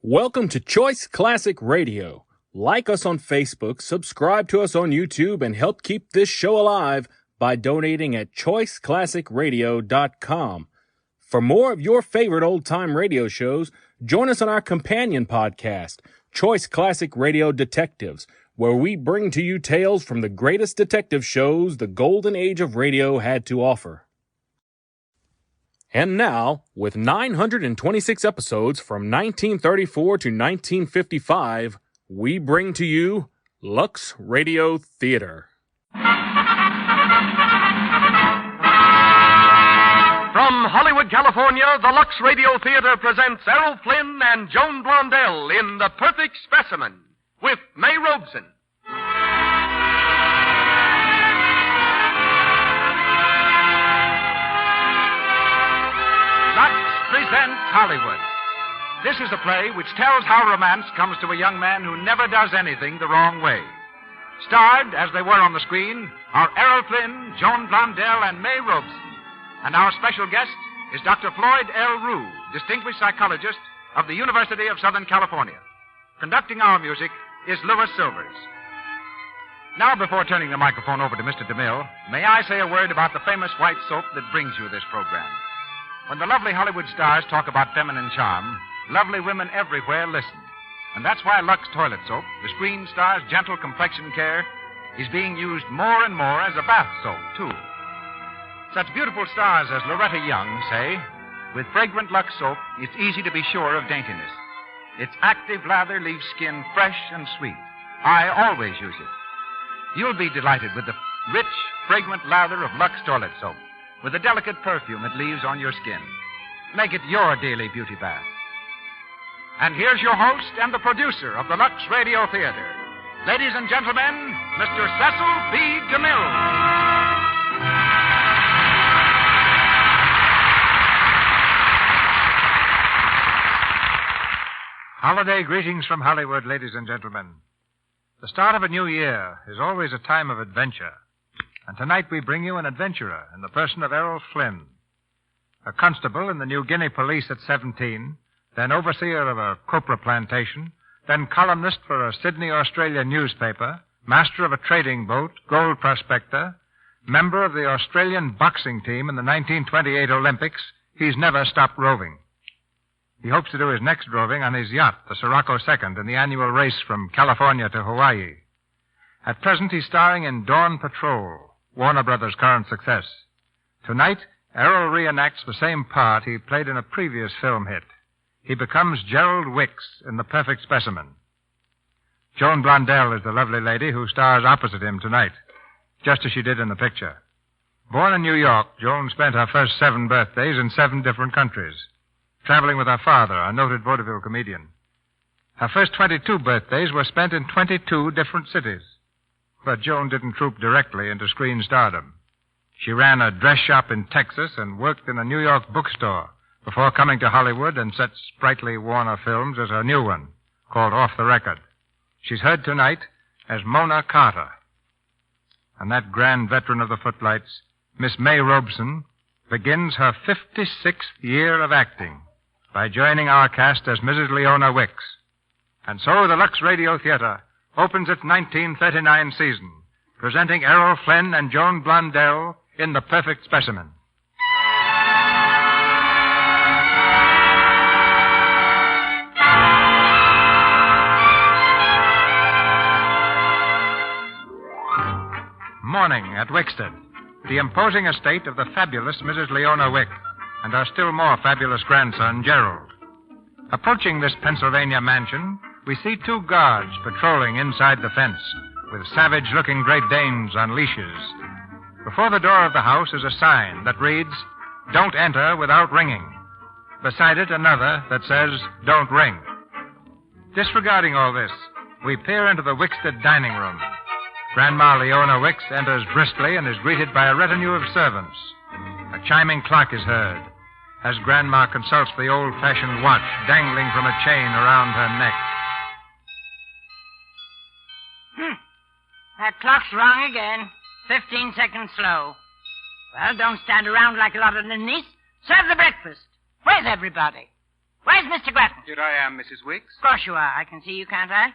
Welcome to Choice Classic Radio. Like us on Facebook, subscribe to us on YouTube, and help keep this show alive by donating at choiceclassicradio.com. For more of your favorite old-time radio shows, join us on our companion podcast, Choice Classic Radio Detectives, where we bring to you tales from the greatest detective shows the golden age of radio had to offer. And now, with 926 episodes from 1934 to 1955, we bring to you Lux Radio Theater. From Hollywood, California, the Lux Radio Theater presents Errol Flynn and Joan Blondell in The Perfect Specimen with May Robeson. Lux presents Hollywood. This is a play which tells how romance comes to a young man who never does anything the wrong way. Starred, as they were on the screen, are Errol Flynn, Joan Blondell, and May Robeson. And our special guest is Dr. Floyd L. Rue, distinguished psychologist of the University of Southern California. Conducting our music is Louis Silvers. Now, before turning the microphone over to Mr. DeMille, may I say a word about the famous white soap that brings you this program. When the lovely Hollywood stars talk about feminine charm, lovely women everywhere listen. And that's why Lux Toilet Soap, the screen star's gentle complexion care, is being used more and more as a bath soap, too. Such beautiful stars as Loretta Young say, with fragrant Lux soap, it's easy to be sure of daintiness. Its active lather leaves skin fresh and sweet. I always use it. You'll be delighted with the rich, fragrant lather of Lux Toilet Soap, with the delicate perfume it leaves on your skin. Make it your daily beauty bath. And here's your host and the producer of the Lux Radio Theater. Ladies and gentlemen, Mr. Cecil B. DeMille. Holiday greetings from Hollywood, ladies and gentlemen. The start of a new year is always a time of adventure. And tonight we bring you an adventurer in the person of Errol Flynn. A constable in the New Guinea police at 17, then overseer of a copra plantation, then columnist for a Sydney, Australia newspaper, master of a trading boat, gold prospector, member of the Australian boxing team in the 1928 Olympics, he's never stopped roving. He hopes to do his next roving on his yacht, the Sirocco II, in the annual race from California to Hawaii. At present, he's starring in Dawn Patrol, Warner Brothers' current success. Tonight, Errol reenacts the same part he played in a previous film hit. He becomes Gerald Wicks in The Perfect Specimen. Joan Blondell is the lovely lady who stars opposite him tonight, just as she did in the picture. Born in New York, Joan spent her first 7 birthdays in 7 different countries, traveling with her father, a noted vaudeville comedian. Her first 22 birthdays were spent in 22 different cities. But Joan didn't troop directly into screen stardom. She ran a dress shop in Texas and worked in a New York bookstore before coming to Hollywood and such sprightly Warner films as her new one, called Off the Record. She's heard tonight as Mona Carter. And that grand veteran of the footlights, Miss May Robeson, begins her 56th year of acting by joining our cast as Mrs. Leona Wicks. And so the Lux Radio Theater opens its 1939 season, presenting Errol Flynn and Joan Blondell in The Perfect Specimen. Morning at Wickstead, the imposing estate of the fabulous Mrs. Leona Wick and her still more fabulous grandson, Gerald. Approaching this Pennsylvania mansion, we see 2 guards patrolling inside the fence with savage-looking Great Danes on leashes. Before the door of the house is a sign that reads, "Don't enter without ringing." Beside it, another that says, "Don't ring." Disregarding all this, we peer into the Wickstead dining room. Grandma Leona Wicks enters briskly and is greeted by a retinue of servants. A chiming clock is heard as Grandma consults the old-fashioned watch dangling from a chain around her neck. That clock's wrong again. 15 seconds slow. Well, don't stand around like a lot of ninnies. Serve the breakfast. Where's everybody? Where's Mr. Grattan? Here I am, Mrs. Wicks. Of course you are. I can see you, can't I?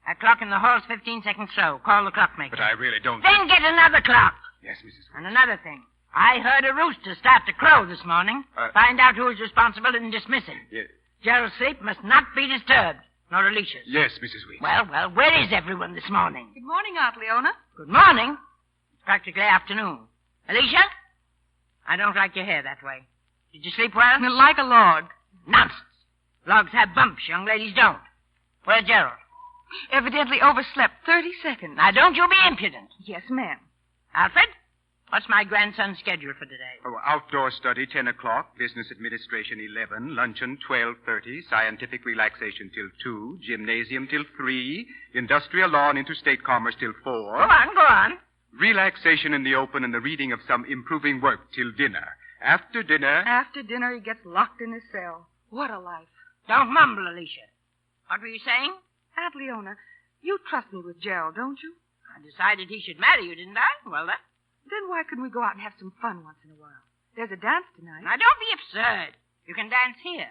That clock in the hall's 15 seconds slow. Call the clockmaker. But I really don't... Then get another clock. Yes, Mrs. Wicks. And another thing. I heard a rooster start to crow this morning. Find out who is responsible and dismiss him. Yes. Gerald's sleep must not be disturbed, nor Alicia's. Yes, Mrs. Wicks. Well, where is everyone this morning? Good morning, Aunt Leona. Good morning. It's practically afternoon. Alicia? I don't like your hair that way. Did you sleep well? Like a log. Nonsense. Logs have bumps. Young ladies don't. Where's Gerald? Evidently overslept 30 seconds. Now, don't you be impudent. Yes, ma'am. Alfred, what's my grandson's schedule for today? Oh, outdoor study, 10 o'clock. Business administration, 11. Luncheon, 12:30. Scientific relaxation till 2. Gymnasium till 3. Industrial law and interstate commerce till 4. Go on. Relaxation in the open and the reading of some improving work till dinner. After dinner... After dinner, he gets locked in his cell. What a life. Don't mumble, Alicia. What were you saying? Aunt Leona, you trust me with Gerald, don't you? I decided he should marry you, didn't I? Well, Then why couldn't we go out and have some fun once in a while? There's a dance tonight. Now, don't be absurd. You can dance here.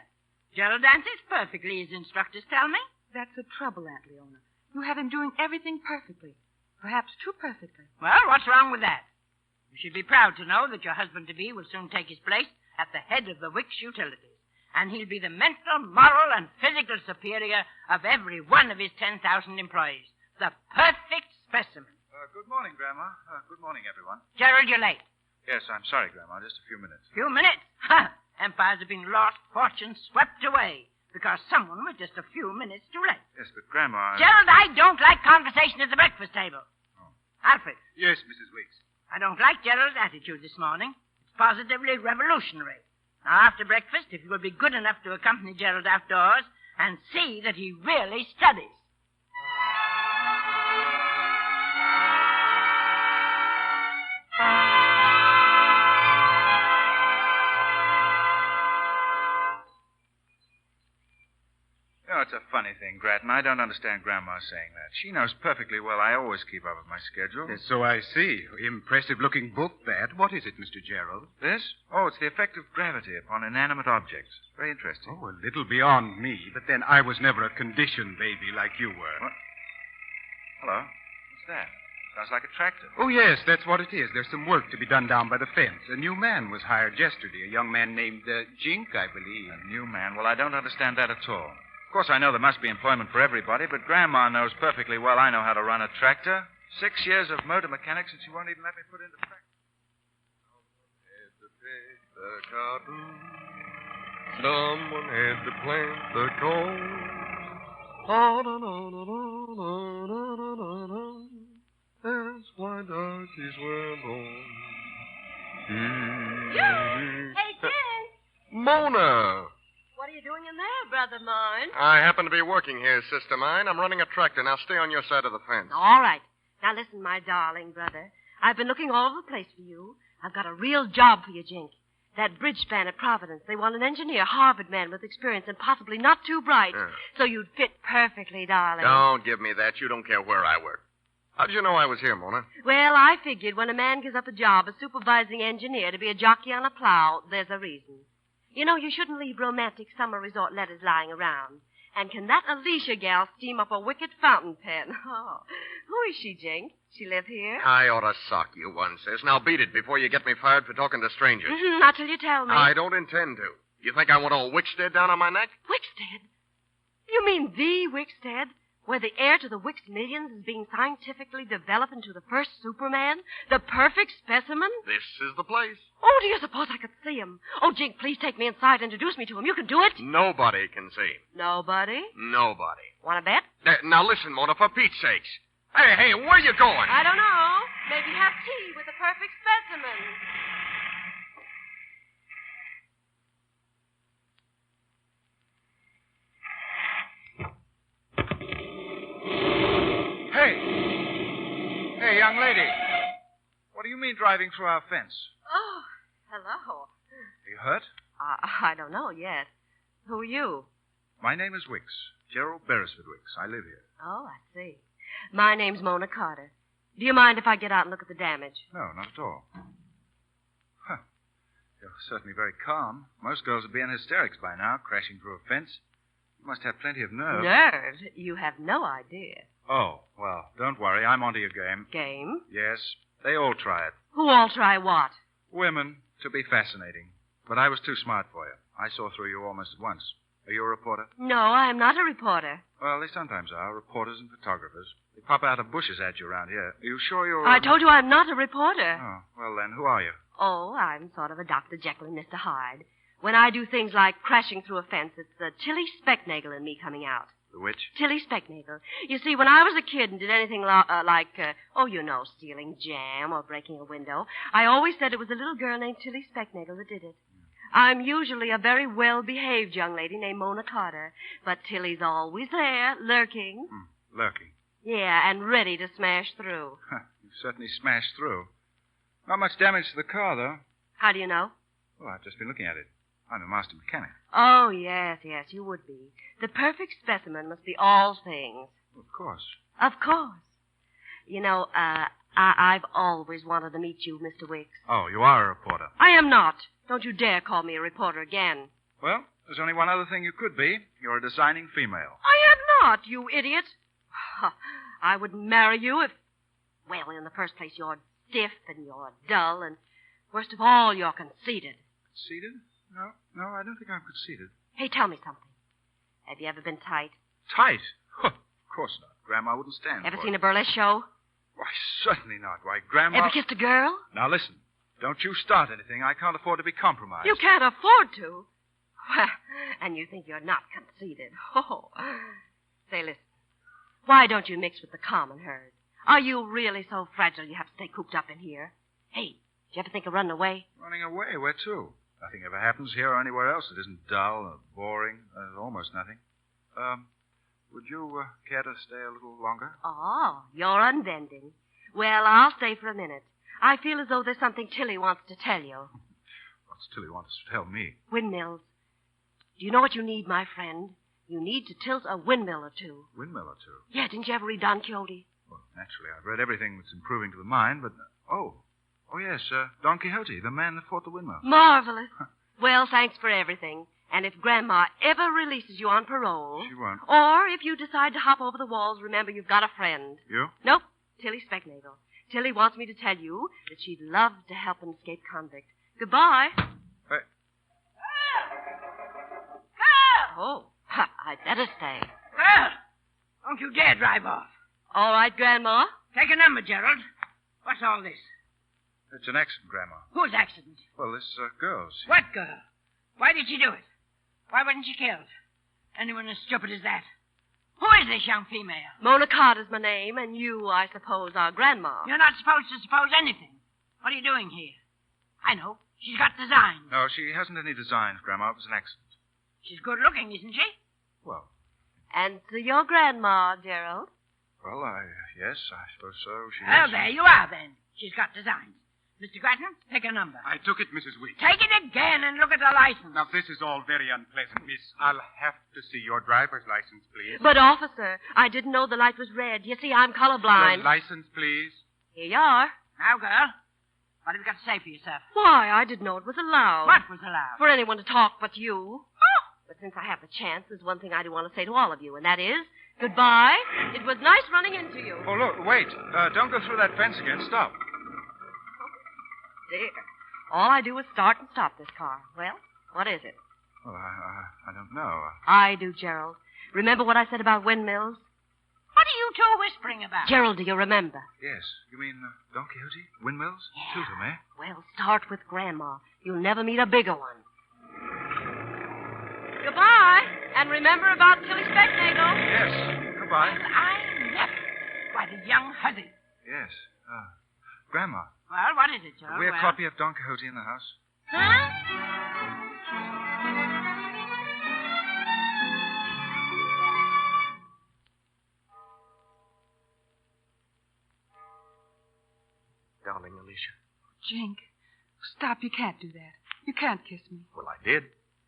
Gerald dances perfectly, his instructors tell me. That's the trouble, Aunt Leona. You have him doing everything perfectly. Perhaps too perfectly. Well, what's wrong with that? You should be proud to know that your husband-to-be will soon take his place at the head of the Wicks Utilities. And he'll be the mental, moral, and physical superior of every one of his 10,000 employees. The perfect specimen. Good morning, Grandma. Good morning, everyone. Gerald, you're late. Yes, I'm sorry, Grandma. Just a few minutes. Few minutes? Ha! Empires have been lost, fortunes swept away, because someone was just a few minutes too late. Yes, but Grandma... Gerald, I don't like conversation at the breakfast table. Oh. Alfred. Yes, Mrs. Wicks. I don't like Gerald's attitude this morning. It's positively revolutionary. Now, after breakfast, if you will be good enough to accompany Gerald outdoors and see that he really studies. Oh, it's a funny thing, Grattan. I don't understand Grandma saying that. She knows perfectly well I always keep up with my schedule. Yes, so I see. Impressive-looking book, that. What is it, Mr. Gerald? This? Oh, it's the effect of gravity upon inanimate objects. Very interesting. Oh, a little beyond me, but then I was never a conditioned baby like you were. What? Hello? What's that? Sounds like a tractor. Oh, yes, that's what it is. There's some work to be done down by the fence. A new man was hired yesterday, a young man named Jink, I believe. A new man? Well, I don't understand that at all. Of course, I know there must be employment for everybody, but Grandma knows perfectly well I know how to run a tractor. 6 years of motor mechanics, and she won't even let me put it into practice. Someone had to plant the corn. That's why donkeys were born. Hey, Jen. Mona! What are you doing in there, brother mine? I happen to be working here, sister mine. I'm running a tractor. Now stay on your side of the fence. All right. Now listen, my darling brother. I've been looking all over the place for you. I've got a real job for you, Jink. That bridge span at Providence, they want an engineer, Harvard man with experience and possibly not too bright. So you'd fit perfectly, darling. Don't give me that. You don't care where I work. How'd you know I was here, Mona? Well, I figured when a man gives up a job as supervising engineer to be a jockey on a plow, there's a reason. You know, you shouldn't leave romantic summer resort letters lying around. And can that Alicia gal steam up a wicked fountain pen? Oh, who is she, Jink? She live here? I ought to sock you, one says. Now beat it before you get me fired for talking to strangers. Not till you tell me. I don't intend to. You think I want old Wickstead down on my neck? Wickstead? You mean the Wickstead? Where the heir to the Wicks millions is being scientifically developed into the first Superman? The perfect specimen? This is the place. Oh, do you suppose I could see him? Oh, Jink, please take me inside and introduce me to him. You can do it. Nobody can see him. Nobody? Nobody. Want to bet? Now listen, Mona, for Pete's sakes. Hey, where you going? I don't know. Maybe have tea with the perfect specimen. Hey, young lady. What do you mean driving through our fence? Oh, hello. Are you hurt? I don't know yet. Who are you? My name is Wicks. Gerald Beresford Wicks. I live here. Oh, I see. My name's Mona Carter. Do you mind if I get out and look at the damage? No, not at all. Huh. You're certainly very calm. Most girls would be in hysterics by now, crashing through a fence. You must have plenty of nerve. Nerves? You have no idea. Oh, well, don't worry. I'm onto your game. Game? Yes, they all try it. Who all try what? Women, to be fascinating. But I was too smart for you. I saw through you almost at once. Are you a reporter? No, I am not a reporter. Well, they sometimes are, reporters and photographers. They pop out of bushes at you around here. Are you sure you're... I told you I'm not a reporter. Oh, well then, who are you? Oh, I'm sort of a Dr. Jekyll and Mr. Hyde. When I do things like crashing through a fence, it's the Tilly Specknagel in me coming out. The witch? Tilly Specknagel. You see, when I was a kid and did anything stealing jam or breaking a window, I always said it was a little girl named Tilly Specknagel that did it. I'm usually a very well-behaved young lady named Mona Carter, but Tilly's always there, lurking. Lurking? Yeah, and ready to smash through. You've certainly smashed through. Not much damage to the car, though. How do you know? Well, I've just been looking at it. I'm a master mechanic. Oh, yes, you would be. The perfect specimen must be all things. Of course. Of course. You know, I've always wanted to meet you, Mr. Wicks. Oh, you are a reporter. I am not. Don't you dare call me a reporter again. Well, there's only one other thing you could be. You're a designing female. I am not, you idiot. I would marry you if... Well, in the first place, you're stiff and you're dull, and worst of all, you're conceited. Conceited? No, I don't think I'm conceited. Hey, tell me something. Have you ever been tight? Tight? Of course not. Grandma wouldn't stand Ever for seen it. a burlesque show? Why, certainly not. Why, Grandma... Ever kissed a girl? Now, listen. Don't you start anything. I can't afford to be compromised. You can't afford to. Well, and you think you're not conceited. Oh. Say, listen. Why don't you mix with the common herd? Are you really so fragile you have to stay cooped up in here? Hey, did you ever think of running away? Running away? Where to? Nothing ever happens here or anywhere else that isn't dull or boring. Almost nothing. Would you care to stay a little longer? Oh, you're unbending. Well, I'll stay for a minute. I feel as though there's something Tilly wants to tell you. What's Tilly wants to tell me? Windmills. Do you know what you need, my friend? You need to tilt a windmill or two. Windmill or two? Yeah, didn't you ever read Don Quixote? Well, naturally, I've read everything that's improving to the mind, but... Oh, yes, Don Quixote, the man that fought the windmill. Marvelous. Well, thanks for everything. And if Grandma ever releases you on parole... She won't. Or if you decide to hop over the walls, remember you've got a friend. You? Nope. Tilly Specknagel. Tilly wants me to tell you that she'd love to help an escaped convict. Goodbye. Hey. Oh, I'd better stay. Well, don't you dare drive off. All right, Grandma. Take a number, Gerald. What's all this? It's an accident, Grandma. Whose accident? Well, this girl's. What girl? Why did she do it? Why wasn't she killed? Anyone as stupid as that? Who is this young female? Mona Carter's my name, and you, I suppose, are Grandma. You're not supposed to suppose anything. What are you doing here? I know. She's got designs. No, she hasn't any designs, Grandma. It was an accident. She's good looking, isn't she? Well, And so your Grandma, Gerald? well, yes, I suppose so. She Well, is. there you are, then. She's got designs. Mr. Grattan, take a number. I took it, Mrs. Weeks. Take it again and look at the license. Now, this is all very unpleasant, miss. I'll have to see your driver's license, please. But, officer, I didn't know the light was red. You see, I'm colorblind. Your license, please. Here you are. Now, girl, what have you got to say for yourself? Why, I didn't know it was allowed. What was allowed? For anyone to talk but you. Oh! But since I have the chance, there's one thing I do want to say to all of you, and that is, goodbye. It was nice running into you. Oh, look, wait. Don't go through that fence again. Stop. Dear. All I do is start and stop this car. Well, what is it? Well, I don't know. I do, Gerald. Remember what I said about windmills? What are you two whispering about? Gerald, do you remember? Yes. You mean Don Quixote? Windmills? Yeah. Tilt 'em, eh? Well, start with Grandma. You'll never meet a bigger one. Goodbye. And remember about Tilly Specknagel. Yes. Goodbye. I never. Why, the young hussy. Yes. Grandma, Well, what is it, Gerald? have we a Well- copy of Don Quixote in the house? Huh? Darling Alicia. Jink, stop. You can't do that. You can't kiss me. Well, I did.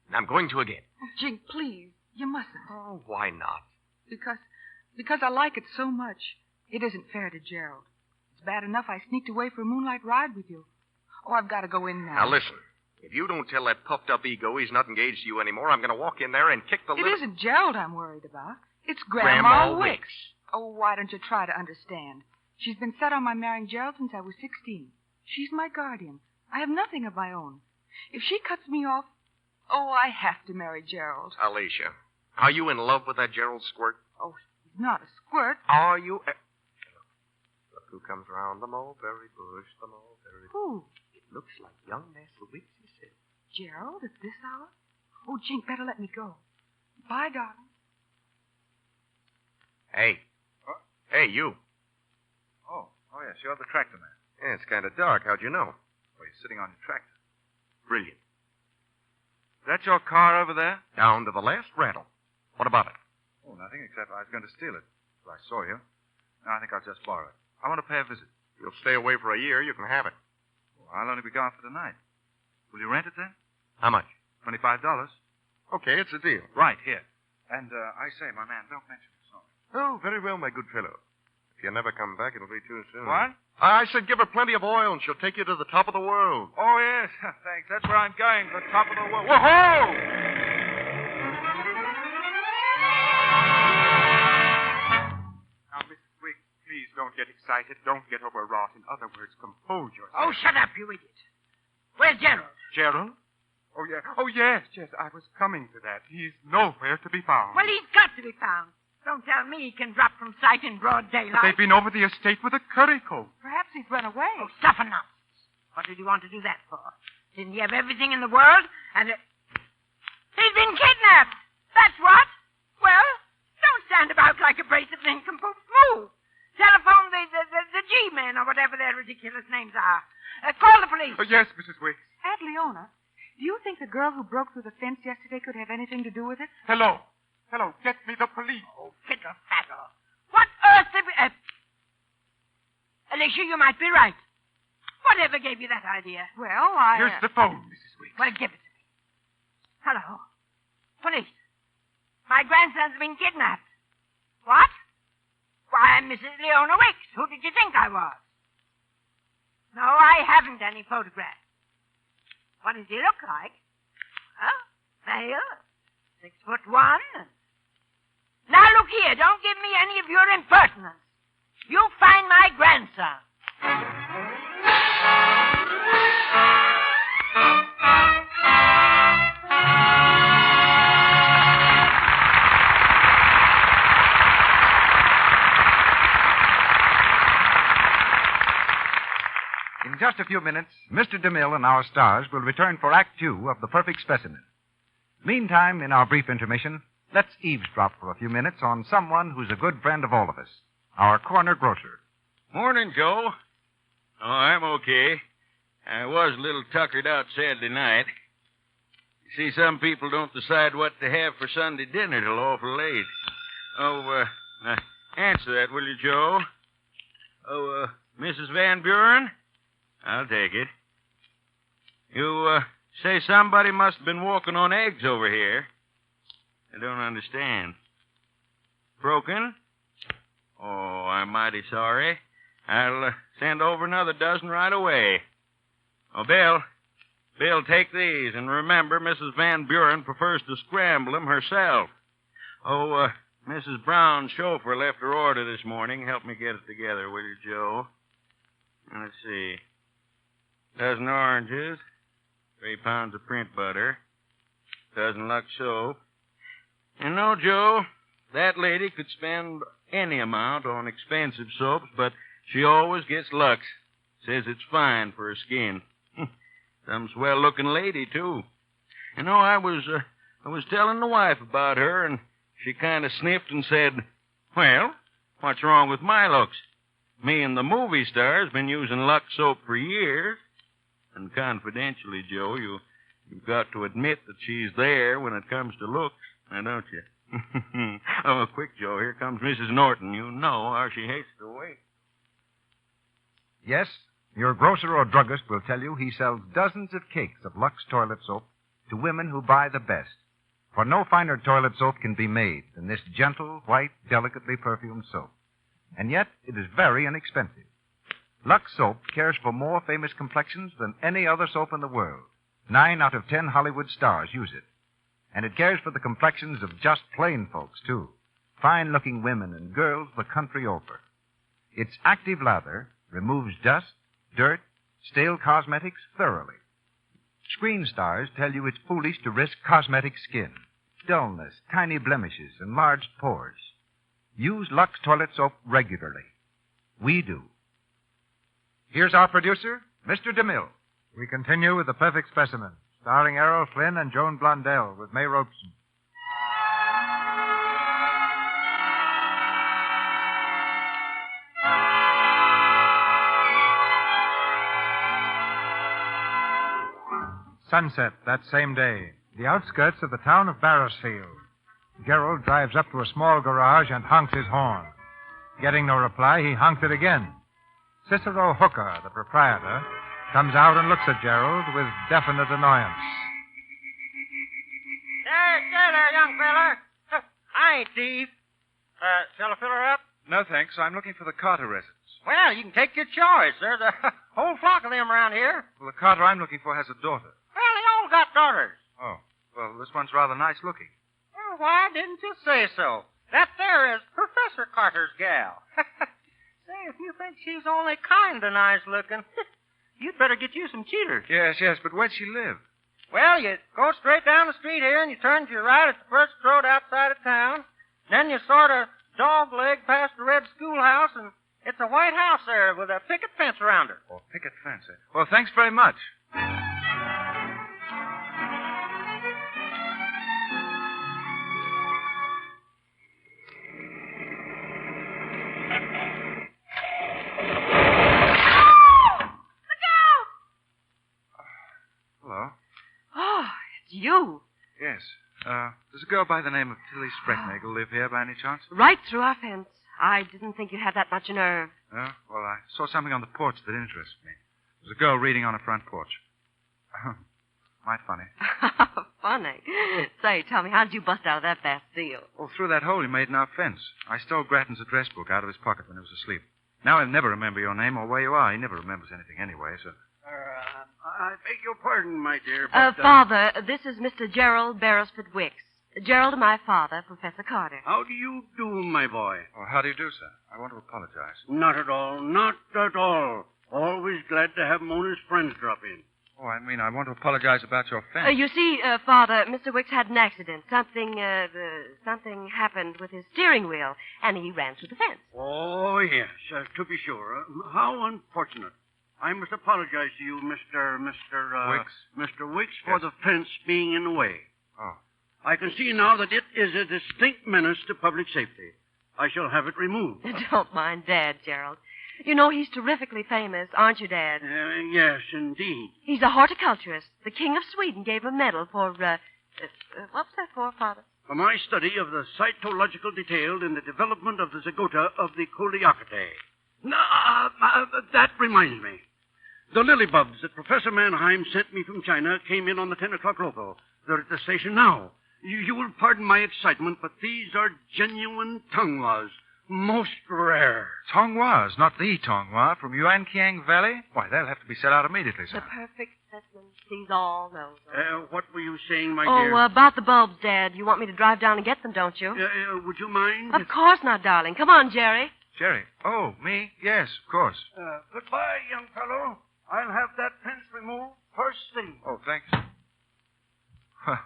And I'm going to again. Oh, Jink, please. You mustn't. Oh, why not? Because I like it so much. It isn't fair to Gerald. It's bad enough I sneaked away for a moonlight ride with you. Oh, I've got to go in now. Now, listen. If you don't tell that puffed-up ego he's not engaged to you anymore, I'm going to walk in there and kick the It little... isn't Gerald I'm worried about. It's Grandma Grandma Wicks. Wicks. Oh, why don't you try to understand? She's been set on my marrying Gerald since I was 16. She's my guardian. I have nothing of my own. If she cuts me off, I have to marry Gerald. Alicia, are you in love with that Gerald Squirt? Oh, he's not a squirt. Are you... Look who comes around the mulberry bush, the mulberry bush. Who? It looks like young Master Wicks, he said. Gerald, at this hour? Oh, Jink, better let me go. Bye, darling. Hey. Hey, you. Oh, yes, you're the tractor man. Yeah, it's kind of dark. How'd you know? Well, you're sitting on your tractor. Brilliant. Is that your car over there? Down to the last rattle. What about it? Oh, nothing, except I was going to steal it. So I saw you. Now I think I'll just borrow it. I want to pay a visit. You'll stay away for a year, you can have it. Oh, I'll only be gone for the night. Will you rent it then? How much? $25. Okay, it's a deal. Right, here. And, I say, my man, don't mention it, sorry. Oh, very well, my good fellow. If you never come back, it'll be too soon. What? I said give her plenty of oil and she'll take you to the top of the world. Oh, yes. Thanks. That's where I'm going, the top of the world. Whoa-ho! Now, Mrs. Wicks, please don't get excited. Don't get overwrought. In other words, compose yourself. Oh, shut up, you idiot. Where's Gerald? Gerald? Oh, yeah. Oh, yes. I was coming to that. He's nowhere to be found. Well, he's got to be found. Don't tell me he can drop from sight in broad daylight. They've been over the estate with a curry comb. Perhaps he's run away. Oh, stuff and nonsense. What did he want to do that for? Didn't he have everything in the world? And he's been kidnapped. That's what. Well, don't stand about like a brace of nincompoops. Move. Telephone the G-men or whatever their ridiculous names are. Call the police. Oh, yes, Mrs. Wicks. Aunt Leona, do you think the girl who broke through the fence yesterday could have anything to do with it? Hello. Get me the police. Oh, fiddle-faddle. What earth have you... Alicia, you might be right. Whatever gave you that idea? Well, Here's the phone, Mrs. Wicks. Well, give it to me. Hello. Police. My grandson's been kidnapped. What? Why, I'm Mrs. Leona Wicks. Who did you think I was? No, I haven't any photograph. What does he look like? Huh? Male? 6'1". Now, look here. Don't give me any of your impertinence. You find my grandson. In just a few minutes, Mr. DeMille and our stars will return for Act Two of The Perfect Specimen. Meantime, in our brief intermission, let's eavesdrop for a few minutes on someone who's a good friend of all of us, our corner grocer. Morning, Joe. Oh, I'm okay. I was a little tuckered out Saturday night. You see, some people don't decide what to have for Sunday dinner till awful late. Oh, answer that, will you, Joe? Oh, Mrs. Van Buren? I'll take it. You, say somebody must have been walking on eggs over here. I don't understand. Broken? Oh, I'm mighty sorry. I'll send over another dozen right away. Oh, Bill, take these. And remember, Mrs. Van Buren prefers to scramble them herself. Oh, Mrs. Brown's chauffeur left her order this morning. Help me get it together, will you, Joe? Let's see. Dozen oranges. 3 pounds of print butter. Dozen Lux soap. You know, Joe, that lady could spend any amount on expensive soaps, but she always gets Lux. Says it's fine for her skin. Some swell-looking lady, too. You know, I was telling the wife about her, and she kind of sniffed and said, well, what's wrong with my looks? Me and the movie star's been using Lux soap for years. And confidentially, Joe, you've got to admit that she's there when it comes to looks, now don't you? Oh, quick, Joe, here comes Mrs. Norton. You know how she hates to wait. Yes, your grocer or druggist will tell you he sells dozens of cakes of Lux toilet soap to women who buy the best. For no finer toilet soap can be made than this gentle, white, delicately perfumed soap. And yet, it is very inexpensive. Lux soap cares for more famous complexions than any other soap in the world. 9 out of 10 Hollywood stars use it. And it cares for the complexions of just plain folks, too. Fine-looking women and girls the country over. Its active lather removes dust, dirt, stale cosmetics thoroughly. Screen stars tell you it's foolish to risk cosmetic skin, dullness, tiny blemishes, enlarged pores. Use Lux toilet soap regularly. We do. Here's our producer, Mr. DeMille. We continue with The Perfect Specimen, starring Errol Flynn and Joan Blondell with May Robeson. Sunset that same day, the outskirts of the town of Barrisfield. Gerald drives up to a small garage and honks his horn. Getting no reply, he honked it again. Cicero Hooker, the proprietor, comes out and looks at Gerald with definite annoyance. There, young feller. I ain't thief. Shall I fill her up? No, thanks. I'm looking for the Carter residence. Well, you can take your choice. There's a whole flock of them around here. Well, the Carter I'm looking for has a daughter. Well, they all got daughters. Oh, well, this one's rather nice looking. Well, why didn't you say so? That there is Professor Carter's gal. Say, if you think she's only kind of nice looking, you'd better get you some cheaters. Yes, but where'd she live? Well, you go straight down the street here and you turn to your right at the first road outside of town. Then you sort of dog-leg past the red schoolhouse, and it's a white house there with a picket fence around her. Oh, picket fence. Well, thanks very much. Hello? Oh, it's you. Yes. Does a girl by the name of Tilly Sprecknagel live here by any chance? Right through our fence. I didn't think you had that much nerve. Oh, well, I saw something on the porch that interested me. There's a girl reading on a front porch. Might funny. Funny. Say, tell me, how did you bust out of that Bastille? Oh, through that hole you made in our fence. I stole Grattan's address book out of his pocket when he was asleep. Now he'll never remember your name or where you are. He never remembers anything anyway, so... I beg your pardon, my dear, but... Father, this is Mr. Gerald Beresford Wicks. Gerald and my father, Professor Carter. How do you do, my boy? Oh, how do you do, sir? I want to apologize. Not at all, not at all. Always glad to have Mona's friends drop in. Oh, I mean, I want to apologize about your fence. You see, Father, Mr. Wicks had an accident. Something happened with his steering wheel, and he ran through the fence. Oh, yes, to be sure. How unfortunate. I must apologize to you, Mr. Wicks? Mr. Wicks, for the fence being in the way. Oh. I can see now that it is a distinct menace to public safety. I shall have it removed. Don't mind Dad, Gerald. You know he's terrifically famous, aren't you, Dad? Yes, indeed. He's a horticulturist. The King of Sweden gave him a medal for, what was that for, Father? For my study of the cytological detail in the development of the zygota of the coleochaetae. That reminds me. The lily bulbs that Professor Mannheim sent me from China came in on the 10 o'clock local. They're at the station now. You will pardon my excitement, but these are genuine Tonghwas. Most rare. Tonghwas, not the Tonghua from Yuanqiang Valley? Why, they'll have to be set out immediately, sir. The perfect specimen sees all those. What were you saying, my dear? Oh, about the bulbs, Dad. You want me to drive down and get them, don't you? Would you mind? Of course not, darling. Come on, Jerry. Jerry? Oh, me? Yes, of course. Goodbye, young fellow. I'll have that fence removed first thing. Oh, thanks. Well,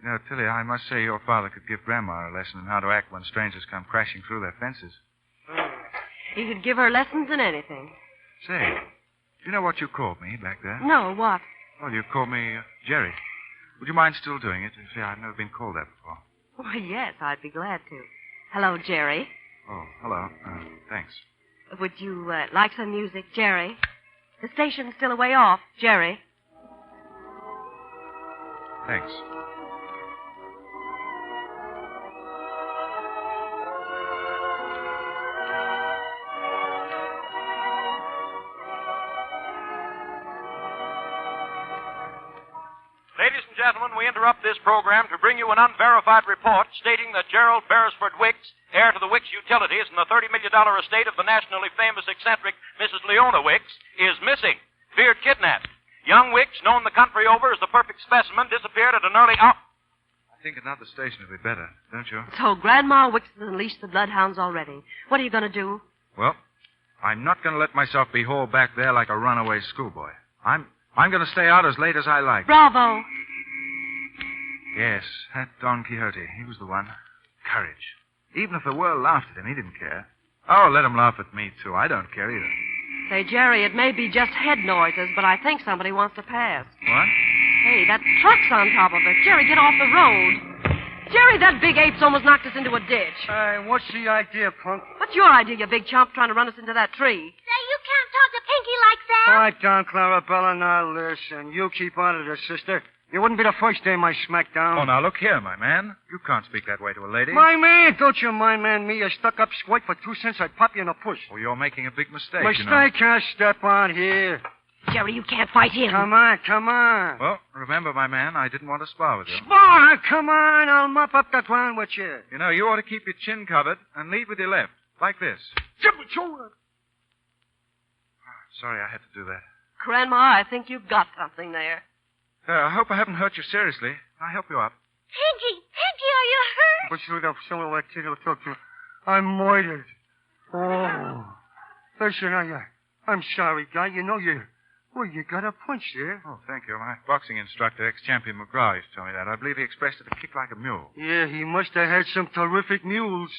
you know, Tilly, I must say your father could give Grandma a lesson in how to act when strangers come crashing through their fences. He could give her lessons in anything. Say, do you know what you called me back there? No, what? Well, you called me Jerry. Would you mind still doing it? You see, I've never been called that before. Why, yes, I'd be glad to. Hello, Jerry. Oh, hello. Thanks. Would you like some music, Jerry? The station's still a way off, Jerry. Thanks. Ladies and gentlemen, we interrupt this program to bring you an unverified report stating that Gerald Beresford Wicks, heir to the Wicks Utilities and the $30 million estate of the nationally famous eccentric Mrs. Leona Wicks, is missing, feared kidnapped. Young Wicks, known the country over as the perfect specimen, disappeared at an early hour. I think another station would be better, don't you? So Grandma Wicks has unleashed the bloodhounds already. What are you going to do? Well, I'm not going to let myself be hauled back there like a runaway schoolboy. I'm going to stay out as late as I like. Bravo. Yes, that Don Quixote. He was the one. Courage. Even if the world laughed at him, he didn't care. Oh, let him laugh at me, too. I don't care either. Say, Jerry, it may be just head noises, but I think somebody wants to pass. What? Hey, that truck's on top of it. Jerry, get off the road. Jerry, that big ape's almost knocked us into a ditch. Hey, what's the idea, punk? What's your idea, you big chump, trying to run us into that tree? Say, you can't talk to Pinky like that. All right, Don Clarabella, now listen. You keep out of this, sister. You wouldn't be the first day my smackdown. Oh, now, look here, my man. You can't speak that way to a lady. My man, don't you mind man me, a stuck-up squirt for 2 cents. I'd pop you in a push. Well, you're making a big mistake, Mistake can't step on here. Jerry, you can't fight him. Come on. Well, remember, my man, I didn't want to spar with you. Spar? Come on, I'll mop up the ground with you. You know, you ought to keep your chin covered and lead with your left, like this. Sorry, I had to do that. Grandma, I think you've got something there. I hope I haven't hurt you seriously. I'll help you up. Pinky, are you hurt? But you got some of that kid will talk to you. I'm murdered. Oh. Listen, I'm sorry, guy. You know you got a punch there. Oh, thank you. My boxing instructor, ex-champion McGraw, used to tell me that. I believe he expressed it to kick like a mule. Yeah, he must have had some terrific mules.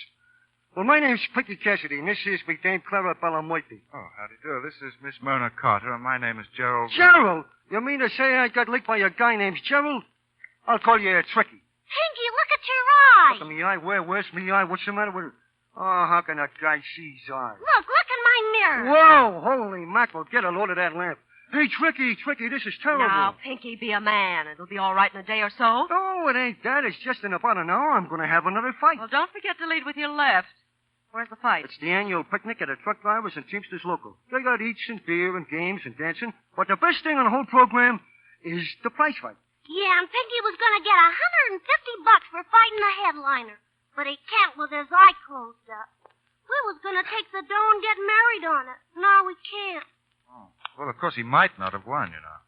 Well, my name's Pinky Cassidy, and this is my Dame Clarabella Murphy. Oh, how do you do? This is Miss Mona Carter, and my name is Gerald... Gerald? You mean to say I got licked by a guy named Gerald? I'll call you Tricky. Pinky, look at your eye. Look at me eye? Where's me eye? What's the matter with it? Oh, how can a guy see his eye? Look in my mirror. Whoa, holy mackerel, get a load of that lamp. Hey, Tricky, this is terrible. Now, Pinky, be a man. It'll be all right in a day or so. Oh, it ain't that. It's just in about an hour I'm going to have another fight. Well, don't forget to lead with your left. Where's the fight? It's the annual picnic at a truck drivers and Teamsters local. They got eats and beer and games and dancing. But the best thing on the whole program is the prize fight. Yeah, and Pinky was going to get $150 for fighting the headliner. But he can't with his eye closed up. We was going to take the dough and get married on it. Now we can't. Oh. Well, of course, he might not have won, you know.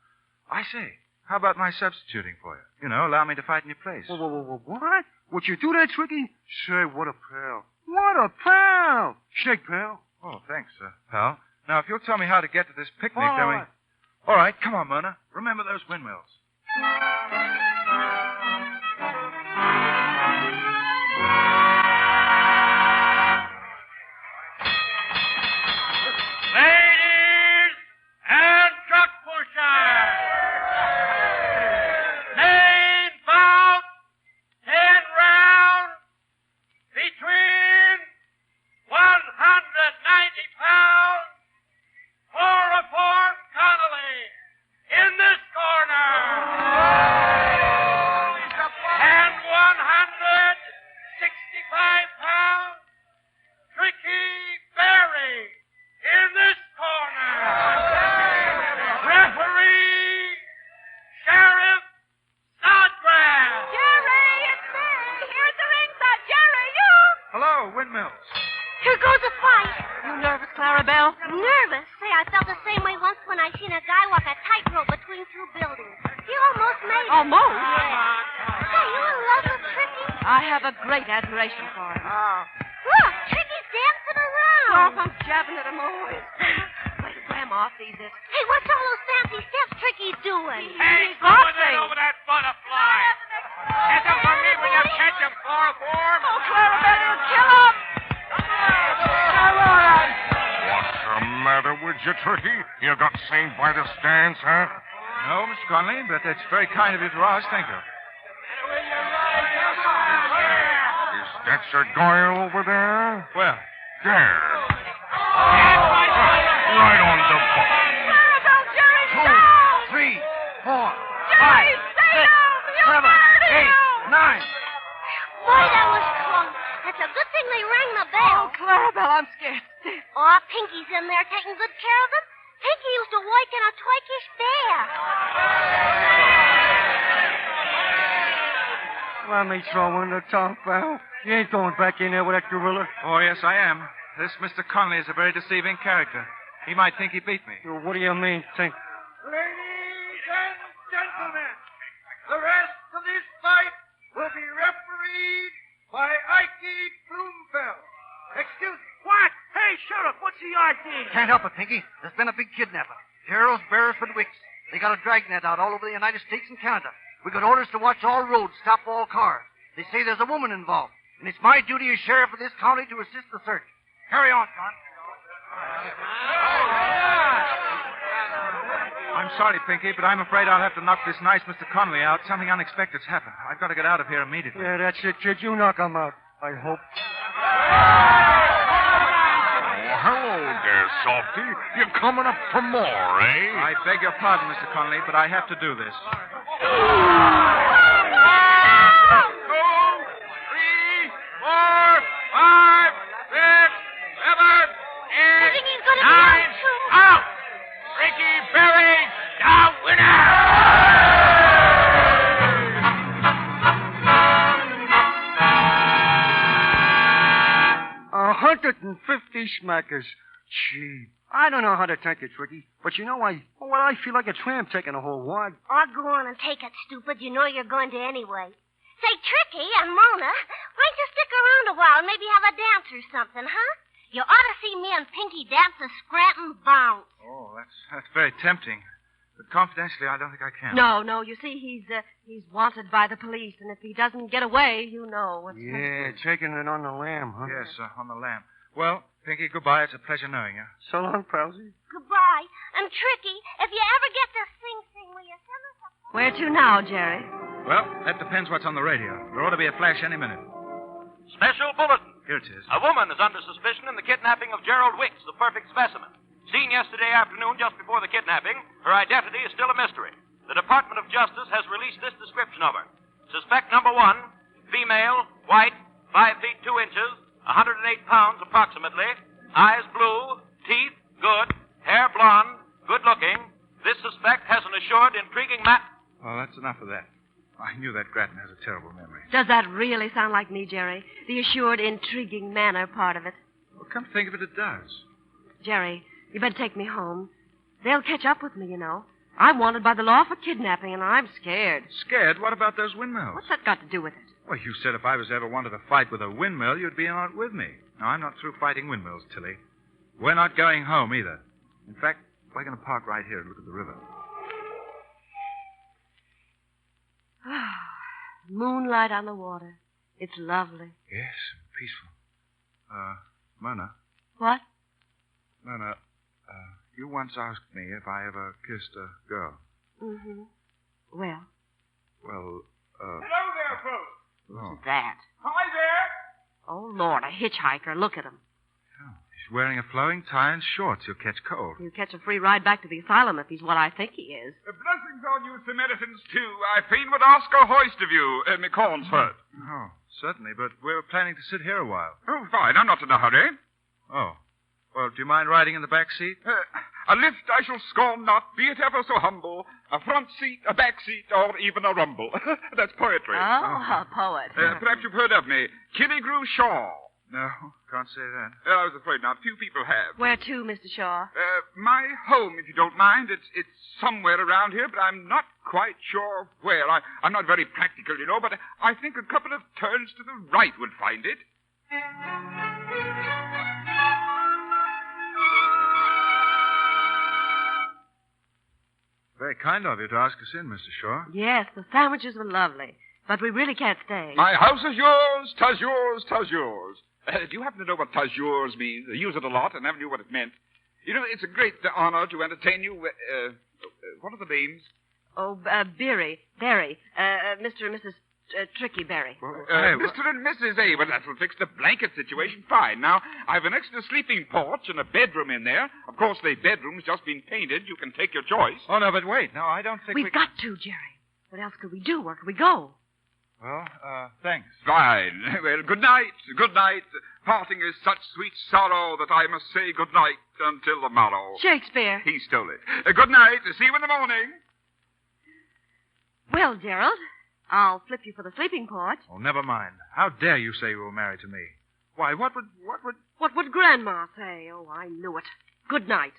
I say, how about my substituting for you? You know, allow me to fight in your place. Whoa, what? Would you do that, Tricky? Say, what a pal. What a pal. Shake, pal. Oh, thanks, pal. Now, if you'll tell me how to get to this picnic, All then we... right. All right, come on, Mona. Remember those windmills. Ladies and truck pushers, name bout 10 rounds between 190 pounds for a Fort Connolly in this corner. And 165 pounds Tricky Berry in this corner. Referee, Sheriff Snodgrass. Jerry, it's me. Here's the ringside. Jerry, you. Hello, windmills. Here goes a fight. You nervous, Clarabelle? Nervous? Say, I felt the same way once when I seen a guy walk a tightrope between 2 buildings. He almost made it. Almost? Yeah. Say, you in love with Tricky? I have a great admiration for him. Look, Tricky's dancing around. Oh, I'm jabbing at him always. Wait till Grandma sees this. Hey, what's all those fancy steps Tricky's doing? Hey, go with it over that butterfly. Catch up on me when you catch him, chloroform. Oh, Clarabelle, you'll kill him. What's the matter with you, Tricky? You got saved by the stands, huh? No, Mr. Conley, but that's very kind of you to ask. Thank you. Is that your guy over there? Well, There. Right on the button. Clarabelle, Jerry, 2, 3, stop. 4, 5, Jerry, stay 6, down. You'll 7, murder 8, you. 9. Boy, that was close. It's a good thing they rang the bell. Oh, Clarabelle, I'm scared. Oh, Pinky's in there taking good care of him. Pinky used to work in a Turkish fair. Let me throw in the towel, pal. You ain't going back in there with that gorilla. oh, yes, I am. This Mr. Conley is a very deceiving character. He might think he beat me. What do you mean, think? Ladies by Ikey Bloomfeld. Excuse me. What? Hey, Sheriff, what's the idea? Can't help it, Pinky. There's been a big kidnapping. Gerald's Beresford Wicks. They got a dragnet out all over the United States and Canada. We got orders to watch all roads, stop all cars. They say there's a woman involved, and it's my duty as sheriff of this county to assist the search. Carry on, John. I'm sorry, Pinky, but I'm afraid I'll have to knock this nice Mr. Conley out. Something unexpected's happened. I've got to get out of here immediately. Yeah, that's it, kid. You knock him out, I hope. Oh, hello there, Softy. You're coming up for more, eh? I beg your pardon, Mr. Conley, but I have to do this. 2, 3, 4, 5, 6, 7, 8, 9, out! Ricky Berry, the winner! 150 smackers. Gee, I don't know how to take it, Tricky, but you know, I feel like a tramp taking a whole wad. Oh, go on and take it, stupid. You know you're going to anyway. Say, Tricky and Mona, why don't you stick around a while and maybe have a dance or something, huh? You ought to see me and Pinky dance the Scranton Bounce. Oh, that's very tempting. But confidentially, I don't think I can. No. You see, he's wanted by the police, and if he doesn't get away, you know what's Yeah, taking it on the lamb, huh? Yes, on the lamb. Well, Pinky, goodbye. It's a pleasure knowing you. So long, Palsy. Goodbye. And Tricky, if you ever get to sing, will you send us a... Where to now, Jerry? Well, that depends what's on the radio. There ought to be a flash any minute. Special bulletin. Here it is. A woman is under suspicion in the kidnapping of Gerald Wicks, the perfect specimen. Seen yesterday afternoon just before the kidnapping, her identity is still a mystery. The Department of Justice has released this description of her. Suspect number 1, female, white, 5 feet 2 inches, 108 pounds approximately, eyes blue, teeth good, hair blonde, good looking. This suspect has an assured intriguing Oh, that's enough of that. I knew that Grattan has a terrible memory. Does that really sound like me, Jerry? The assured, intriguing manner part of it. Well, come to think of it, it does. Jerry, you better take me home. They'll catch up with me, you know. I'm wanted by the law for kidnapping, and I'm scared. Scared? What about those windmills? What's that got to do with it? Well, you said if I was ever wanted to fight with a windmill, you'd be on it with me. No, I'm not through fighting windmills, Tilly. We're not going home, either. In fact, we're going to park right here and look at the river. Moonlight on the water. It's lovely. Yes, peaceful. Mona. What? Mona, you once asked me if I ever kissed a girl. Mm-hmm. Well? Well, Hello there, folks. Oh. That. Hi there. Oh, Lord, a hitchhiker. Look at him. He's wearing a flowing tie and shorts. He'll catch cold. He'll catch a free ride back to the asylum if he's what I think he is. Blessings on you, Samaritans, too. I fain would ask a hoist of you, me corn's hurt. Oh, certainly, but we were planning to sit here a while. Oh, fine. I'm not in a hurry. Oh. Well, do you mind riding in the back seat? A lift I shall scorn not, be it ever so humble. A front seat, a back seat, or even a rumble. That's poetry. Oh, a poet. Perhaps you've heard of me. Killigrew Shaw. No, can't say that. I was afraid not. Few people have. Where to, Mr. Shaw? My home, if you don't mind. It's somewhere around here, but I'm not quite sure where. I'm not very practical, you know, but I think a couple of turns to the right would find it. Very kind of you to ask us in, Mr. Shaw. Yes, the sandwiches were lovely, but we really can't stay. My house is yours, 'tas yours, 'tas yours. Do you happen to know what 'tas yours means? I use it a lot and never knew what it meant. You know, it's a great honor to entertain you. What are the names? Oh, Berry, Mr. and Mrs. Tricky Berry. Mr. and Mrs. A. Well, that will fix the blanket situation fine. Now, I've an extra sleeping porch and a bedroom in there. Of course, the bedroom's just been painted. You can take your choice. Oh, no, but wait. No, I don't think We've got to, Jerry. What else could we do? Where could we go? Well, thanks. Fine. Well, good night. Good night. Parting is such sweet sorrow that I must say good night until the morrow. Shakespeare. He stole it. Good night. See you in the morning. Well, Gerald, I'll flip you for the sleeping porch. Oh, never mind. How dare you say you were married to me? Why, what would Grandma say? Oh, I knew it. Good night.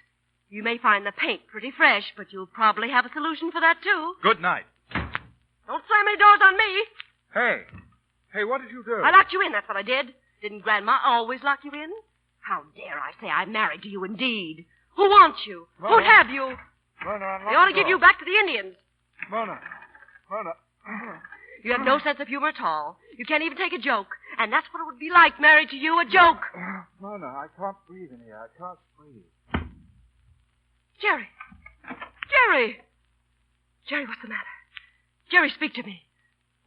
You may find the paint pretty fresh, but you'll probably have a solution for that, too. Good night. Don't slam any doors on me. Hey, Hey, what did you do? I locked you in, that's what I did. Didn't Grandma always lock you in? How dare I say I'm married to you indeed? Who wants you? Mona. Who'd have you? Mona, unlock They ought to the give door. you back to the Indians. Mona. Mona. You have no sense of humor at all. You can't even take a joke. And that's what it would be like, married to you, a joke. Mona, I can't breathe in here. I can't breathe. Jerry. Jerry. Jerry, what's the matter? Jerry, speak to me.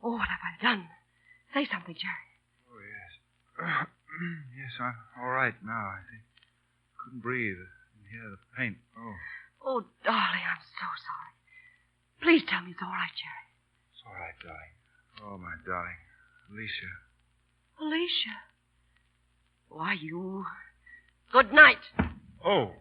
Oh, what have I done? Say something, Jerry. Oh, yes. Yes, I'm all right now, I think. Couldn't breathe. And hear the pain. Oh. Oh, darling, I'm so sorry. Please tell me it's all right, Jerry. It's all right, darling. Oh, my darling. Alicia. Alicia. Why, you... Good night. Oh.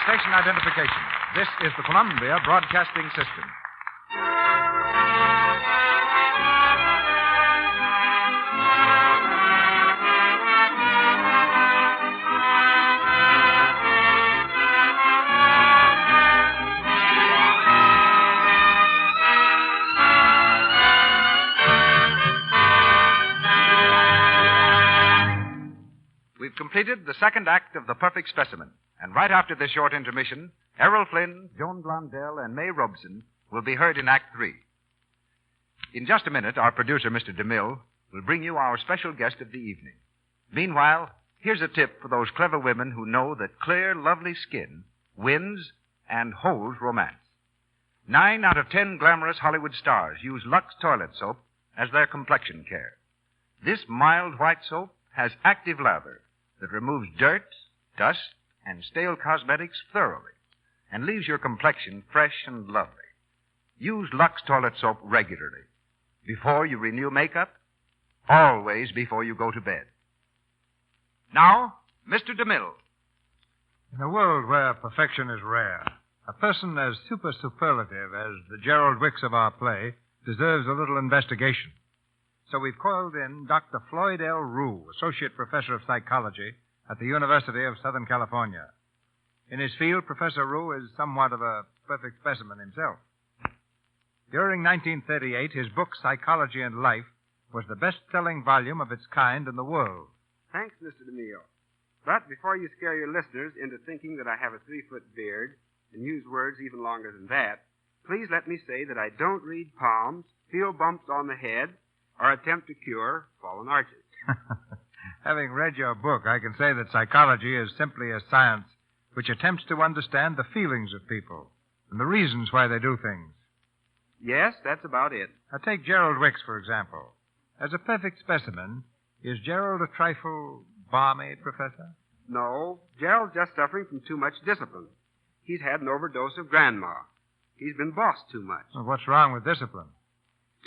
Station identification. This is the Columbia Broadcasting System. We've completed the second act of The Perfect Specimen. And right after this short intermission, Errol Flynn, Joan Blondell, and May Robeson will be heard in Act 3. In just a minute, our producer, Mr. DeMille, will bring you our special guest of the evening. Meanwhile, here's a tip for those clever women who know that clear, lovely skin wins and holds romance. 9 out of 10 glamorous Hollywood stars use Lux toilet soap as their complexion care. This mild white soap has active lather that removes dirt, dust, and stale cosmetics thoroughly and leaves your complexion fresh and lovely. Use Lux toilet soap regularly. Before you renew makeup, always before you go to bed. Now, Mr. DeMille. In a world where perfection is rare, a person as superlative as the Gerald Wicks of our play deserves a little investigation. So we've called in Dr. Floyd L. Rue, Associate Professor of Psychology at the University of Southern California. In his field, Professor Rue is somewhat of a perfect specimen himself. During 1938, his book, Psychology and Life, was the best-selling volume of its kind in the world. Thanks, Mr. DeMille. But before you scare your listeners into thinking that I have a 3-foot beard and use words even longer than that, please let me say that I don't read palms, feel bumps on the head, or attempt to cure fallen arches. Having read your book, I can say that psychology is simply a science which attempts to understand the feelings of people and the reasons why they do things. Yes, that's about it. Now, take Gerald Wicks, for example. As a perfect specimen, is Gerald a trifle balmy, Professor? No, Gerald's just suffering from too much discipline. He's had an overdose of grandma. He's been bossed too much. Well, what's wrong with discipline?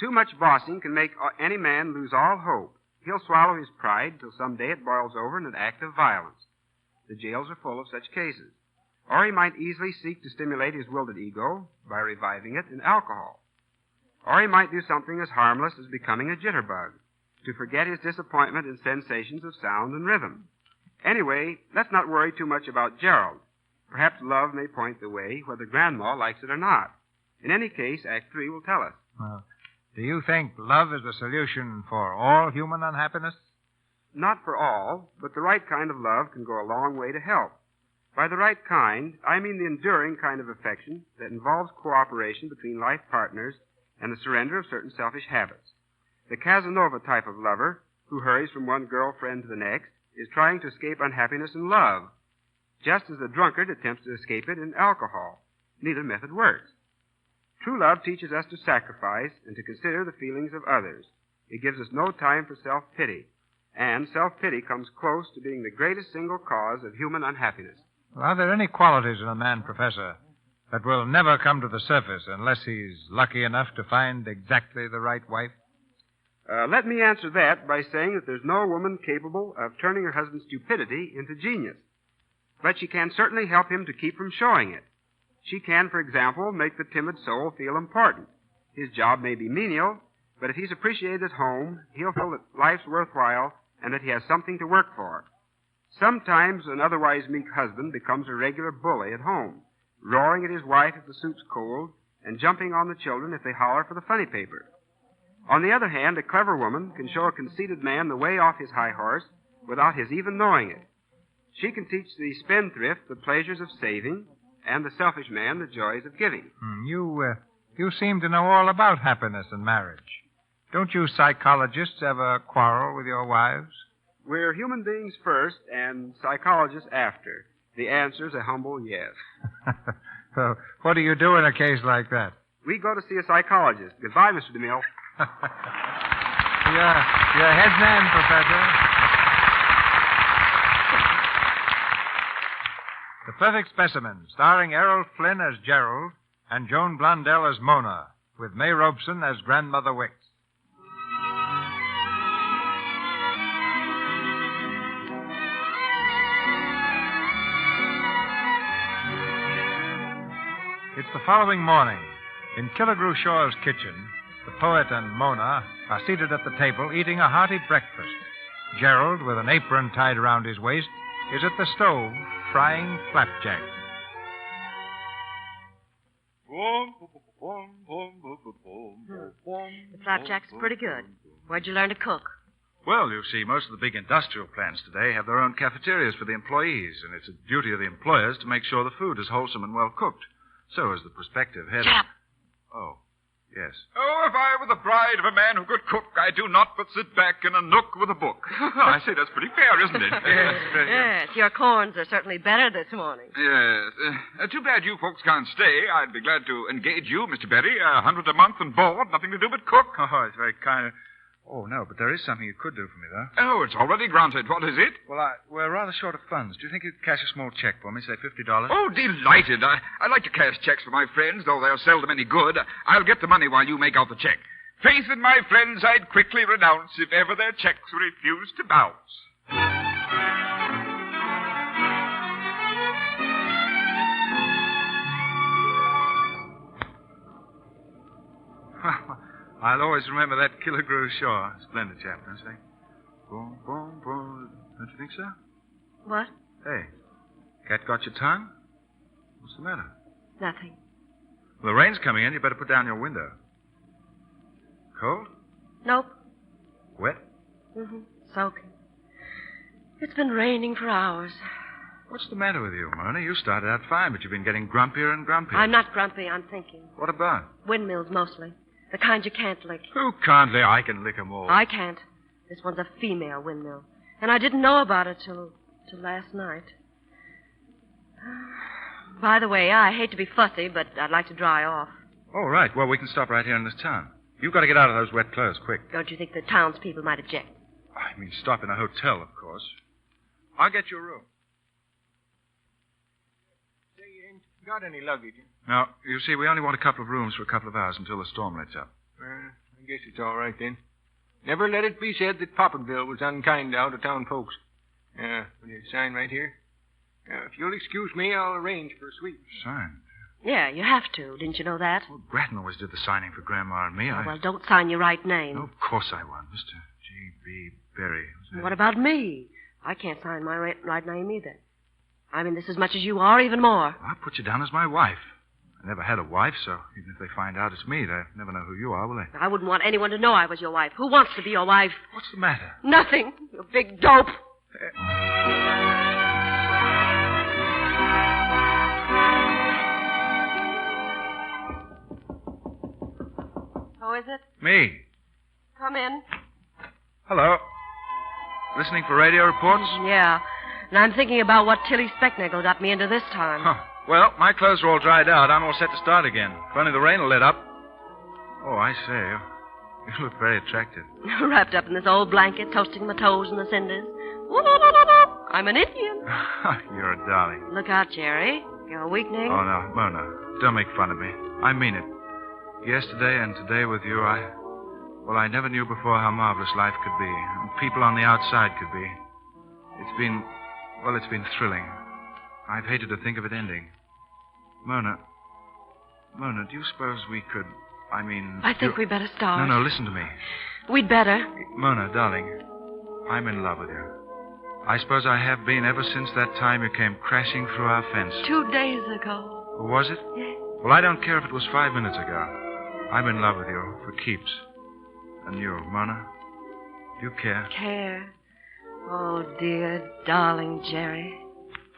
Too much bossing can make any man lose all hope. He'll swallow his pride till someday it boils over in an act of violence. The jails are full of such cases. Or he might easily seek to stimulate his wilted ego by reviving it in alcohol. Or he might do something as harmless as becoming a jitterbug, to forget his disappointment in sensations of sound and rhythm. Anyway, let's not worry too much about Gerald. Perhaps love may point the way, whether Grandma likes it or not. In any case, Act 3 will tell us. Well, do you think love is the solution for all human unhappiness? Not for all, but the right kind of love can go a long way to help. By the right kind, I mean the enduring kind of affection that involves cooperation between life partners and the surrender of certain selfish habits. The Casanova type of lover, who hurries from one girlfriend to the next, is trying to escape unhappiness in love, just as the drunkard attempts to escape it in alcohol. Neither method works. True love teaches us to sacrifice and to consider the feelings of others. It gives us no time for self-pity. And self-pity comes close to being the greatest single cause of human unhappiness. Well, are there any qualities in a man, Professor, that will never come to the surface unless he's lucky enough to find exactly the right wife? Let me answer that by saying that there's no woman capable of turning her husband's stupidity into genius. But she can certainly help him to keep from showing it. She can, for example, make the timid soul feel important. His job may be menial, but if he's appreciated at home, he'll feel that life's worthwhile and that he has something to work for. Sometimes an otherwise meek husband becomes a regular bully at home, roaring at his wife if the soup's cold and jumping on the children if they holler for the funny paper. On the other hand, a clever woman can show a conceited man the way off his high horse without his even knowing it. She can teach the spendthrift the pleasures of saving and the selfish man the joys of giving. You seem to know all about happiness and marriage. Don't you psychologists ever quarrel with your wives? We're human beings first and psychologists after. The answer's a humble yes. So, what do you do in a case like that? We go to see a psychologist. Goodbye, Mr. DeMille. Your head man, Professor. The Perfect Specimen, starring Errol Flynn as Gerald and Joan Blondell as Mona, with May Robeson as Grandmother Wicks. It's the following morning. In Killigrew Shaw's kitchen, the poet and Mona are seated at the table eating a hearty breakfast. Gerald, with an apron tied around his waist, is at the stove frying flapjack. The flapjack's pretty good. Where'd you learn to cook? Well, you see, most of the big industrial plants today have their own cafeterias for the employees, and it's a duty of the employers to make sure the food is wholesome and well cooked. So, as the prospective head Shut up. Oh, yes. Oh, if I were the bride of a man who could cook, I do not but sit back in a nook with a book. I say that's pretty fair, isn't it? Yes, your corns are certainly better this morning. Yes. Too bad you folks can't stay. I'd be glad to engage you, Mr. Berry. $100 a month and board, nothing to do but cook. Oh, it's very kind of... Oh, no, but there is something you could do for me, though. Oh, it's already granted. What is it? Well, we're rather short of funds. Do you think you could cash a small check for me, say $50? Oh, delighted. I like to cash checks for my friends, though they're seldom any good. I'll get the money while you make out the check. Faith in my friends I'd quickly renounce if ever their checks refused to bounce. I'll always remember that Killigrew Shaw. Splendid chap, don't you think? Boom, boom, boom. Don't you think so? What? Hey, cat got your tongue? What's the matter? Nothing. Well, the rain's coming in. You better put down your window. Cold? Nope. Wet? Mm-hmm. Soaking. It's been raining for hours. What's the matter with you, Mona? You started out fine, but you've been getting grumpier and grumpier. I'm not grumpy. I'm thinking. What about? Windmills, mostly. The kind you can't lick. Who can't lick? I can lick 'em all. I can't. This one's a female windmill. And I didn't know about it till last night. By the way, I hate to be fussy, but I'd like to dry off. Oh, right. Well, we can stop right here in this town. You've got to get out of those wet clothes, quick. Don't you think the townspeople might object? I mean, stop in a hotel, of course. I'll get you a room. Say, you ain't got any luggage? No, you see, we only want a couple of rooms for a couple of hours until the storm lets up. Well, I guess it's all right then. Never let it be said that Poppenville was unkind to out-of-town folks. Will you sign right here? If you'll excuse me, I'll arrange for a suite. Sign? Yeah, you have to. Didn't you know that? Well, Grattan always did the signing for Grandma and me. Well, don't sign your right name. No, of course I won't. Mr. G.B. Berry. What about me? I can't sign my right name either. I'm in this as much as you are, even more. I'll put you down as my wife. I never had a wife, so even if they find out it's me, they'll never know who you are, will they? I wouldn't want anyone to know I was your wife. Who wants to be your wife? What's the matter? Nothing. You big dope. Who is it? Me. Come in. Hello. Listening for radio reports? Yeah. And I'm thinking about what Tilly Specknagel got me into this time. Huh. Well, my clothes are all dried out. I'm all set to start again. If only the rain will let up. Oh, I say. You look very attractive. Wrapped up in this old blanket, toasting my toes in the cinders. I'm an Indian. You're a darling. Look out, Jerry. You're a weakling. Oh, no, Mona. Don't make fun of me. I mean it. Yesterday and today with you, I never knew before how marvelous life could be, and people on the outside could be. It's been thrilling. I've hated to think of it ending. Mona, Mona, do you suppose we could... I think we'd better start. No, listen to me. We'd better. Mona, darling, I'm in love with you. I suppose I have been ever since that time you came crashing through our fence. 2 days ago. Was it? Yes. Well, I don't care if it was 5 minutes ago. I'm in love with you for keeps. And you, Mona, do you care? Care? Oh, dear, darling Jerry.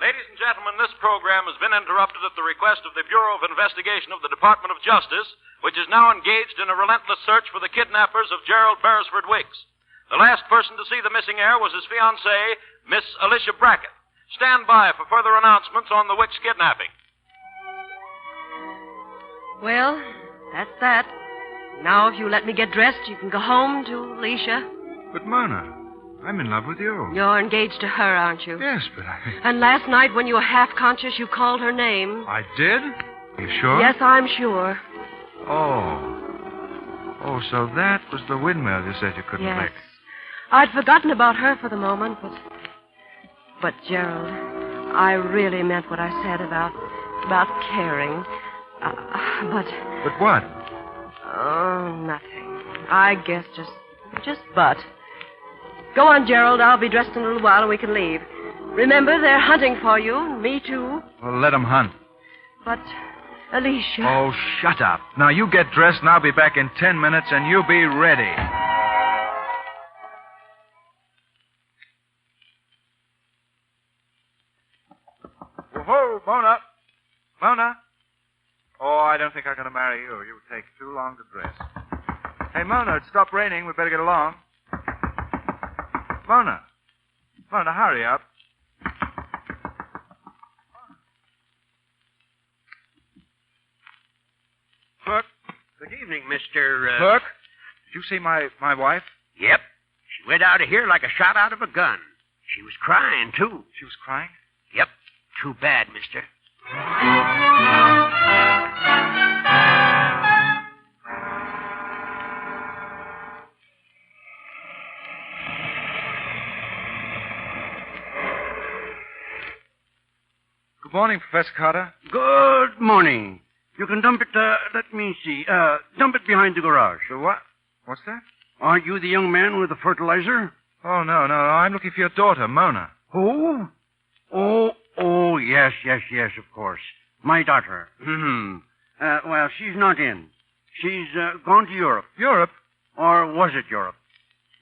Ladies and gentlemen, this program has been interrupted at the request of the Bureau of Investigation of the Department of Justice, which is now engaged in a relentless search for the kidnappers of Gerald Beresford Wicks. The last person to see the missing heir was his fiancée, Miss Alicia Brackett. Stand by for further announcements on the Wicks kidnapping. Well, that's that. Now, if you let me get dressed, you can go home to Alicia. But, Mona, I'm in love with you. You're engaged to her, aren't you? Yes, but And last night, when you were half conscious, you called her name. I did? You sure? Yes, I'm sure. Oh, so that was the windmill you said you couldn't Yes. lick. I'd forgotten about her for the moment, but Gerald, I really meant what I said about caring. But what? Oh, nothing. I guess just but. Go on, Gerald. I'll be dressed in a little while and we can leave. Remember, they're hunting for you, and me too. Well, let them hunt. But, Alicia... Oh, shut up. Now, you get dressed and I'll be back in 10 minutes and you be ready. Whoa, Mona. Mona. Oh, I don't think I'm going to marry you. You take too long to dress. Hey, Mona, it stopped raining. We better get along. Mona, hurry up. Look. Good evening, Mr. Look. Did you see my wife? Yep. She went out of here like a shot out of a gun. She was crying, too. She was crying? Yep. Too bad, mister. Good morning, Professor Carter. Good morning. You can dump it, let me see. Dump it behind the garage. The what? What's that? Aren't you the young man with the fertilizer? Oh, no. I'm looking for your daughter, Mona. Who? Oh, yes, of course. My daughter. Well, she's not in. She's gone to Europe. Europe? Or was it Europe?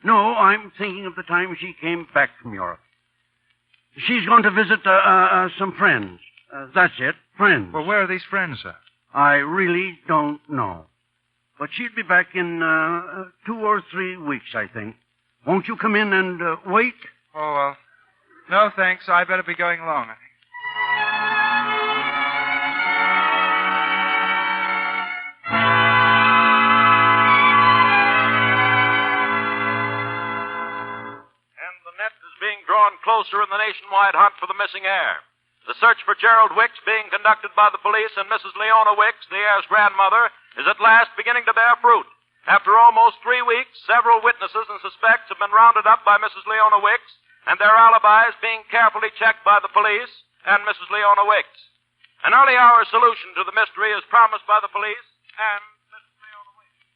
No, I'm thinking of the time she came back from Europe. She's gone to visit some friends. That's it, friends. Well, where are these friends, sir? I really don't know. But she'll be back in 2 or 3 weeks, I think. Won't you come in and wait? Oh, well. No, thanks. I better be going along, I think. Being drawn closer in the nationwide hunt for the missing heir. The search for Gerald Wicks being conducted by the police and Mrs. Leona Wicks, the heir's grandmother, is at last beginning to bear fruit. After almost 3 weeks, several witnesses and suspects have been rounded up by Mrs. Leona Wicks, and their alibis being carefully checked by the police and Mrs. Leona Wicks. An early hour solution to the mystery is promised by the police and Mrs. Leona Wicks.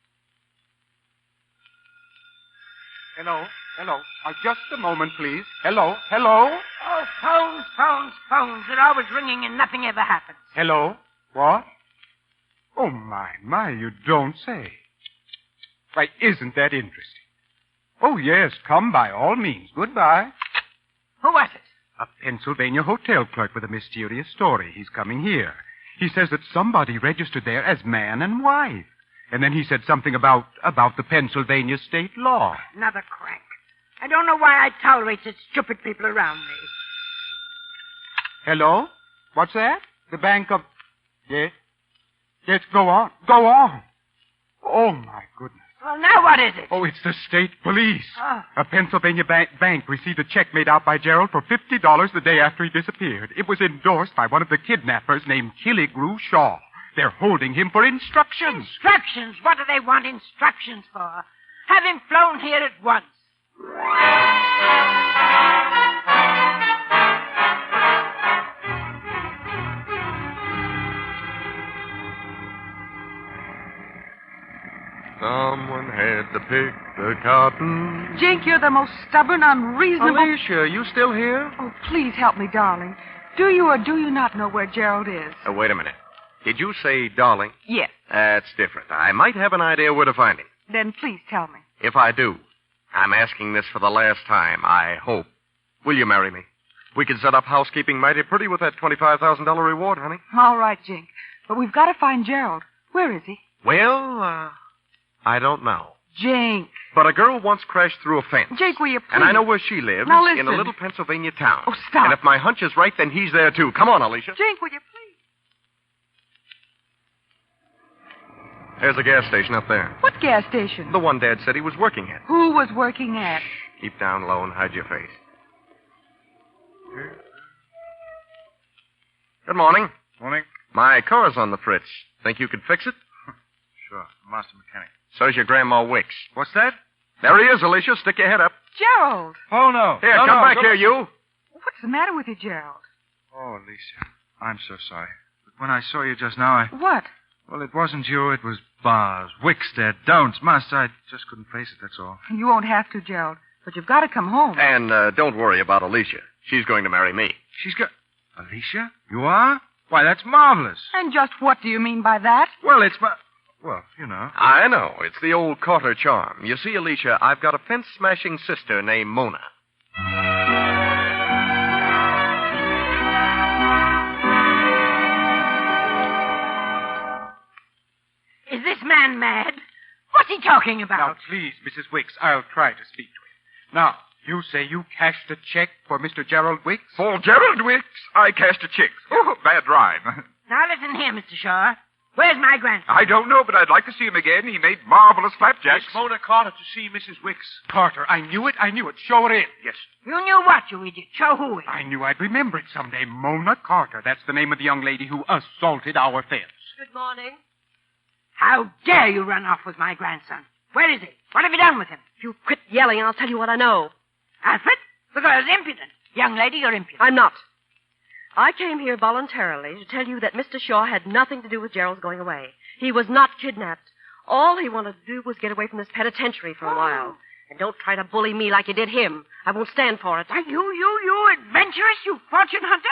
Hello. Just a moment, please. Hello. Oh, phones. They're always ringing and nothing ever happens. Hello. What? Oh, my, you don't say. Why, isn't that interesting? Oh, yes, come by all means. Goodbye. Who was it? A Pennsylvania hotel clerk with a mysterious story. He's coming here. He says that somebody registered there as man and wife. And then he said something about the Pennsylvania state law. Another crank. I don't know why I tolerate such stupid people around me. Hello? What's that? The Bank of... Yes? Yes, go on. Oh, my goodness. Well, now what is it? Oh, it's the state police. Oh. A Pennsylvania bank received a check made out by Gerald for $50 the day after he disappeared. It was endorsed by one of the kidnappers named Killigrew Shaw. They're holding him for instructions. Instructions? What do they want instructions for? Have him flown here at once. Someone had to pick the cotton. Jink, you're the most stubborn, unreasonable... Alicia, you still here? Oh, please help me, darling. Do you or do you not know where Gerald is? Wait a minute. Did you say darling? Yes. That's different. I might have an idea where to find him. Then please tell me. If I do, I'm asking this for the last time, I hope. Will you marry me? We could set up housekeeping mighty pretty with that $25,000 reward, honey. All right, Jink. But we've got to find Gerald. Where is he? Well, I don't know. Jink. But a girl once crashed through a fence. Jink, will you please? And I know where she lives. Now listen. In a little Pennsylvania town. Oh, stop. And if my hunch is right, then he's there, too. Come on, Alicia. Jink, will you please? There's a gas station up there. What gas station? The one Dad said he was working at. Who was working at? Keep down low and hide your face. Good morning. Morning. My car's on the fritz. Think you could fix it? Sure. Master mechanic. So's your Grandma Wicks. What's that? There he is, Alicia. Stick your head up. Gerald. Oh, no. Here, no, come no, back go- here, you. What's the matter with you, Gerald? Oh, Alicia. I'm so sorry. But when I saw you just now, What? Well, it wasn't you. It was bars. Wicks there. Don'ts. Must. I just couldn't face it, that's all. You won't have to, Gerald. But you've got to come home. And don't worry about Alicia. She's going to marry me. She's got... Alicia? You are? Why, that's marvelous. And just what do you mean by that? Well, it's my... Well, you know. I know. It's the old Carter charm. You see, Alicia, I've got a fence-smashing sister named Mona. Is this man mad? What's he talking about? Now, please, Mrs. Wicks, I'll try to speak to him. Now, you say you cashed a check for Mr. Gerald Wicks? For Gerald Wicks, I cashed a check. Oh, bad rhyme. Now listen here, Mr. Shaw. Where's my grandson? I don't know, but I'd like to see him again. He made marvelous flapjacks. Miss Mona Carter to see Mrs. Wicks. Carter, I knew it. Show her in. Yes. You knew what, you idiot? Show who in. I knew I'd remember it someday. Mona Carter. That's the name of the young lady who assaulted our fence. Good morning. How dare you run off with my grandson? Where is he? What have you done with him? You quit yelling and I'll tell you what I know. Alfred, the girl's impudent. Young lady, you're impudent. I'm not. I came here voluntarily to tell you that Mr. Shaw had nothing to do with Gerald's going away. He was not kidnapped. All he wanted to do was get away from this penitentiary for a while. And don't try to bully me like you did him. I won't stand for it. You adventurous, you fortune hunter?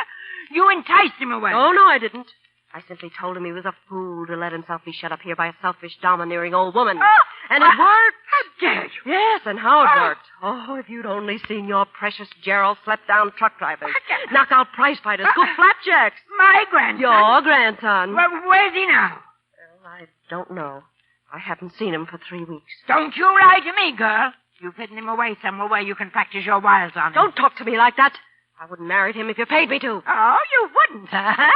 You enticed him away. Oh, no, I didn't. I simply told him he was a fool to let himself be shut up here by a selfish, domineering old woman. And it worked. How dare you? Yes, and how it worked. Oh, if you'd only seen your precious Gerald slap down truck drivers, knock out prize fighters, scoop flapjacks. My grandson? Your grandson. Well, where's he now? Well, I don't know. I haven't seen him for 3 weeks. Don't you lie to me, girl. You've hidden him away somewhere where you can practice your wiles on him. Don't talk to me like that. I wouldn't marry him if you paid me to. Oh, you wouldn't, huh?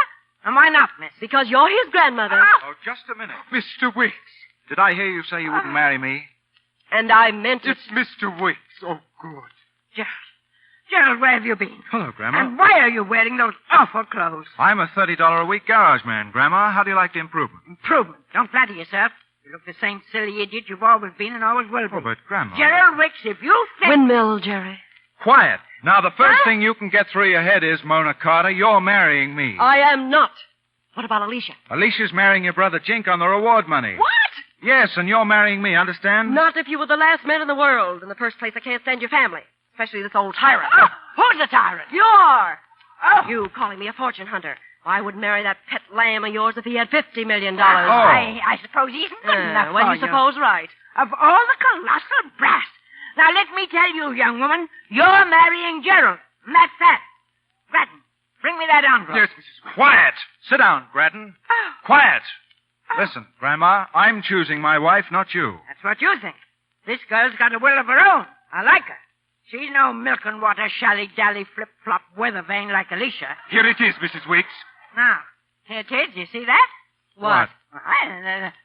And why not, miss? Because you're his grandmother. Oh, just a minute. Mr. Wicks. Did I hear you say you wouldn't marry me? And I meant it. It's Mr. Wicks. Oh, good. Gerald, where have you been? Hello, Grandma. And why are you wearing those awful clothes? I'm a $30 a week garage man, Grandma. How do you like the improvement? Improvement? Don't flatter yourself. You look the same silly idiot you've always been and always will be. Oh, but Grandma... Gerald Wicks, if you think... Windmill, Jerry. Quiet. Now, the first thing you can get through your head is, Mona Carter, you're marrying me. I am not. What about Alicia? Alicia's marrying your brother Jink on the reward money. What? Yes, and you're marrying me, understand? Not if you were the last man in the world. In the first place, I can't stand your family. Especially this old tyrant. Oh, who's the tyrant? You're. Oh. You calling me a fortune hunter. I would marry that pet lamb of yours if he had $50 million. I suppose he isn't good enough well, for you suppose right. Of all the colossal brass. Now, let me tell you, young woman, you're marrying Gerald. And that's that. Grattan, bring me that envelope. Yes, Mrs. Wicks. Quiet. Sit down, Grattan. Quiet. Listen, Grandma, I'm choosing my wife, not you. That's what you think. This girl's got a will of her own. I like her. She's no milk and water, shally-dally, flip-flop, weather vane like Alicia. Here it is, Mrs. Wicks. Now, here it is. You see that? What?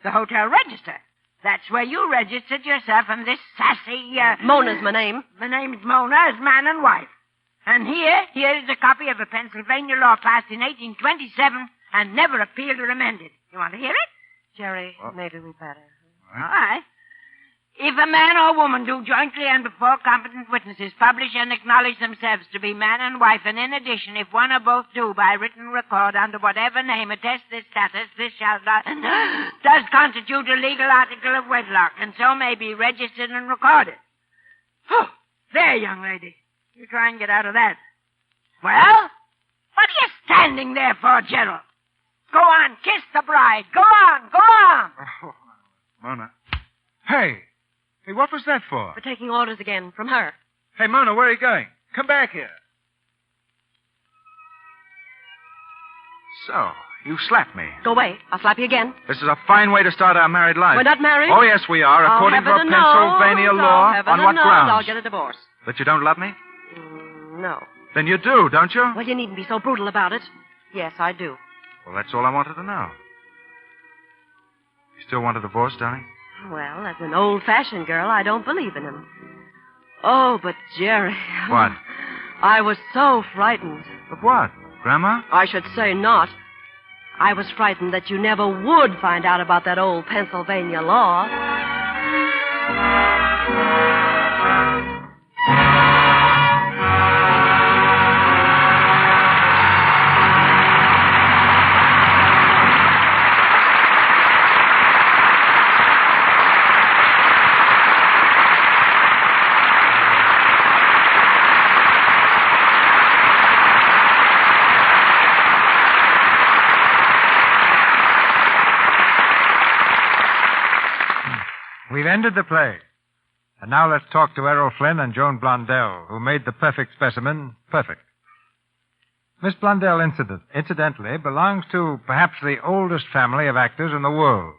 The hotel register. That's where you registered yourself and this sassy, Mona's my name. My name's Mona as man and wife. And here is a copy of a Pennsylvania law passed in 1827 and never appealed or amended. You want to hear it? Jerry, maybe we better. All right. If a man or woman do jointly and before competent witnesses publish and acknowledge themselves to be man and wife, and in addition, if one or both do by written record under whatever name attest this status, this shall does constitute a legal article of wedlock, and so may be registered and recorded. Oh, there, young lady. You try and get out of that. Well, what are you standing there for, Gerald? Go on, kiss the bride. Go on, go on. Oh, Mona. Hey, what was that for? For taking orders again from her. Hey, Mona, where are you going? Come back here. So, you slapped me. Go away. I'll slap you again. This is a fine way to start our married life. We're not married? Oh, yes, we are, according to a Pennsylvania law. On what grounds? I'll get a divorce. That you don't love me? No. Then you do, don't you? Well, you needn't be so brutal about it. Yes, I do. Well, that's all I wanted to know. You still want a divorce, darling? Well, as an old-fashioned girl, I don't believe in him. Oh, but Jerry... What? I was so frightened. Of what? Grandma? I should say not. I was frightened that you never would find out about that old Pennsylvania law. We've ended the play. And now let's talk to Errol Flynn and Joan Blondell, who made the perfect specimen perfect. Miss Blondell, incidentally, belongs to perhaps the oldest family of actors in the world.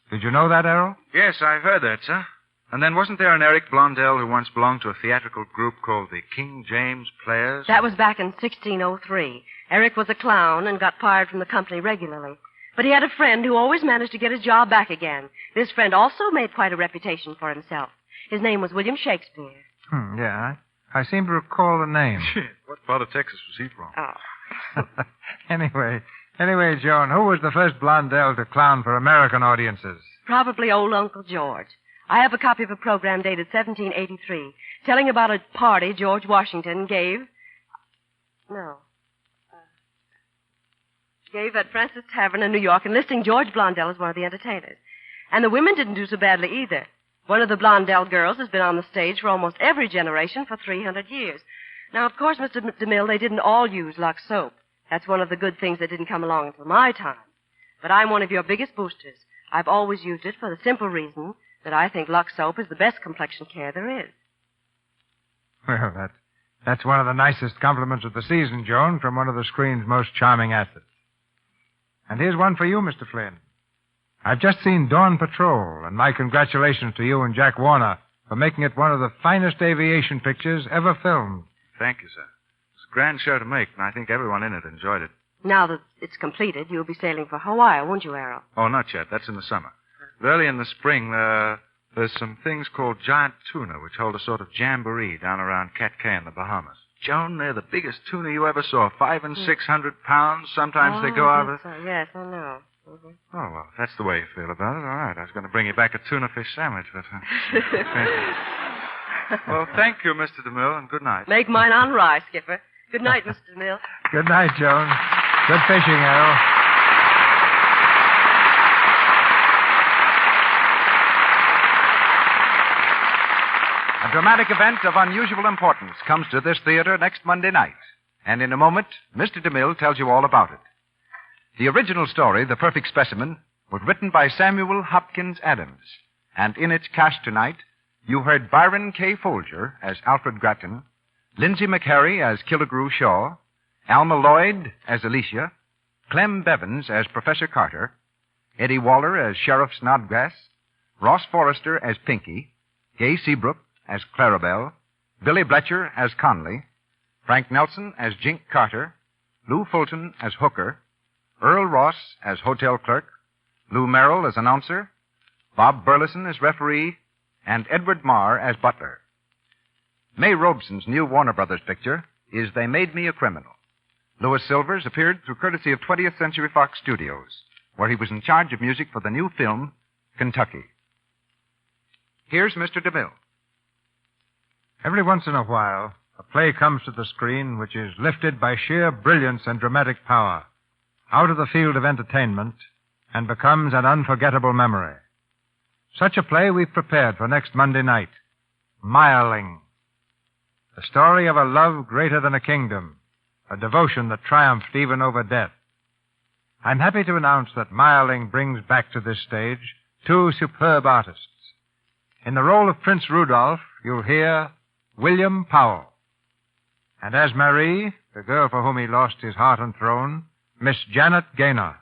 Did you know that, Errol? Yes, I've heard that, sir. And then wasn't there an Eric Blondell who once belonged to a theatrical group called the King James Players? That was back in 1603. Eric was a clown and got fired from the company regularly. But he had a friend who always managed to get his job back again. This friend also made quite a reputation for himself. His name was William Shakespeare. Yeah, I seem to recall the name. What part of Texas was he from? Oh. Anyway, Joan, who was the first Blondell to clown for American audiences? Probably old Uncle George. I have a copy of a program dated 1783, telling about a party George Washington gave at Francis Tavern in New York, enlisting George Blondell as one of the entertainers. And the women didn't do so badly either. One of the Blondell girls has been on the stage for almost every generation for 300 years. Now, of course, Mr. DeMille, they didn't all use Lux soap. That's one of the good things that didn't come along until my time. But I'm one of your biggest boosters. I've always used it for the simple reason that I think Lux soap is the best complexion care there is. Well, that's one of the nicest compliments of the season, Joan, from one of the screen's most charming assets. And here's one for you, Mr. Flynn. I've just seen Dawn Patrol, and my congratulations to you and Jack Warner for making it one of the finest aviation pictures ever filmed. Thank you, sir. It's a grand show to make, and I think everyone in it enjoyed it. Now that it's completed, you'll be sailing for Hawaii, won't you, Errol? Oh, not yet. That's in the summer. Early in the spring, there's some things called giant tuna, which hold a sort of jamboree down around Cat Cay in the Bahamas. Joan, they're the biggest tuna you ever saw. 500 and 600 pounds. Sometimes they go over. So. Yes, I know. Mm-hmm. Oh, well, if that's the way you feel about it. All right. I was going to bring you back a tuna fish sandwich, but... Well, thank you, Mr. DeMille, and good night. Make mine on rye, Skipper. Good night, Mr. DeMille. Good night, Joan. Good fishing, Errol. A dramatic event of unusual importance comes to this theater next Monday night. And in a moment, Mr. DeMille tells you all about it. The original story, The Perfect Specimen, was written by Samuel Hopkins Adams. And in its cast tonight, you heard Byron K. Folger as Alfred Grattan, Lindsay McHarry as Killigrew Shaw, Alma Lloyd as Alicia, Clem Bevins as Professor Carter, Eddie Waller as Sheriff Snodgrass, Ross Forrester as Pinky, Gay Seabrook as Clarabelle, Billy Bletcher as Conley, Frank Nelson as Jink Carter, Lou Fulton as Hooker, Earl Ross as hotel clerk, Lou Merrill as announcer, Bob Burleson as referee, and Edward Marr as butler. May Robeson's new Warner Brothers picture is They Made Me a Criminal. Louis Silvers appeared through courtesy of 20th Century Fox Studios, where he was in charge of music for the new film, Kentucky. Here's Mr. DeMille. Every once in a while, a play comes to the screen which is lifted by sheer brilliance and dramatic power out of the field of entertainment and becomes an unforgettable memory. Such a play we've prepared for next Monday night, Mireling. The story of a love greater than a kingdom, a devotion that triumphed even over death. I'm happy to announce that Mireling brings back to this stage two superb artists. In the role of Prince Rudolph, you'll hear William Powell. And as Marie, the girl for whom he lost his heart and throne, Miss Janet Gaynor.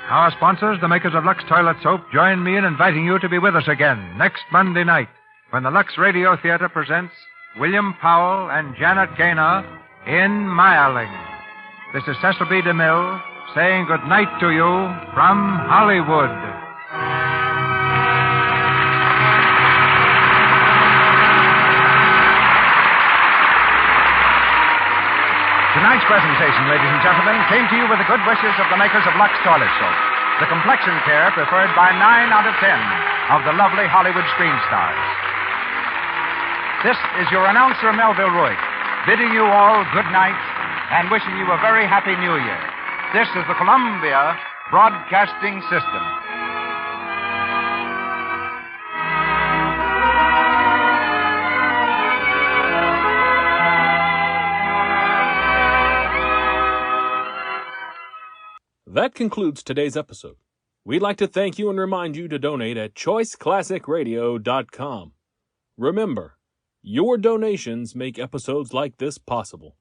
Our sponsors, the makers of Lux Toilet Soap, join me in inviting you to be with us again next Monday night when the Lux Radio Theater presents William Powell and Janet Gaynor in Mireling. This is Cecil B. DeMille saying good night to you from Hollywood. Tonight's presentation, ladies and gentlemen, came to you with the good wishes of the makers of Lux Toilet Soap, the complexion care preferred by 9 out of 10 of the lovely Hollywood screen stars. This is your announcer, Melville Ruick, bidding you all good night and wishing you a very happy New Year. This is the Columbia Broadcasting System. That concludes today's episode. We'd like to thank you and remind you to donate at choiceclassicradio.com. Remember, your donations make episodes like this possible.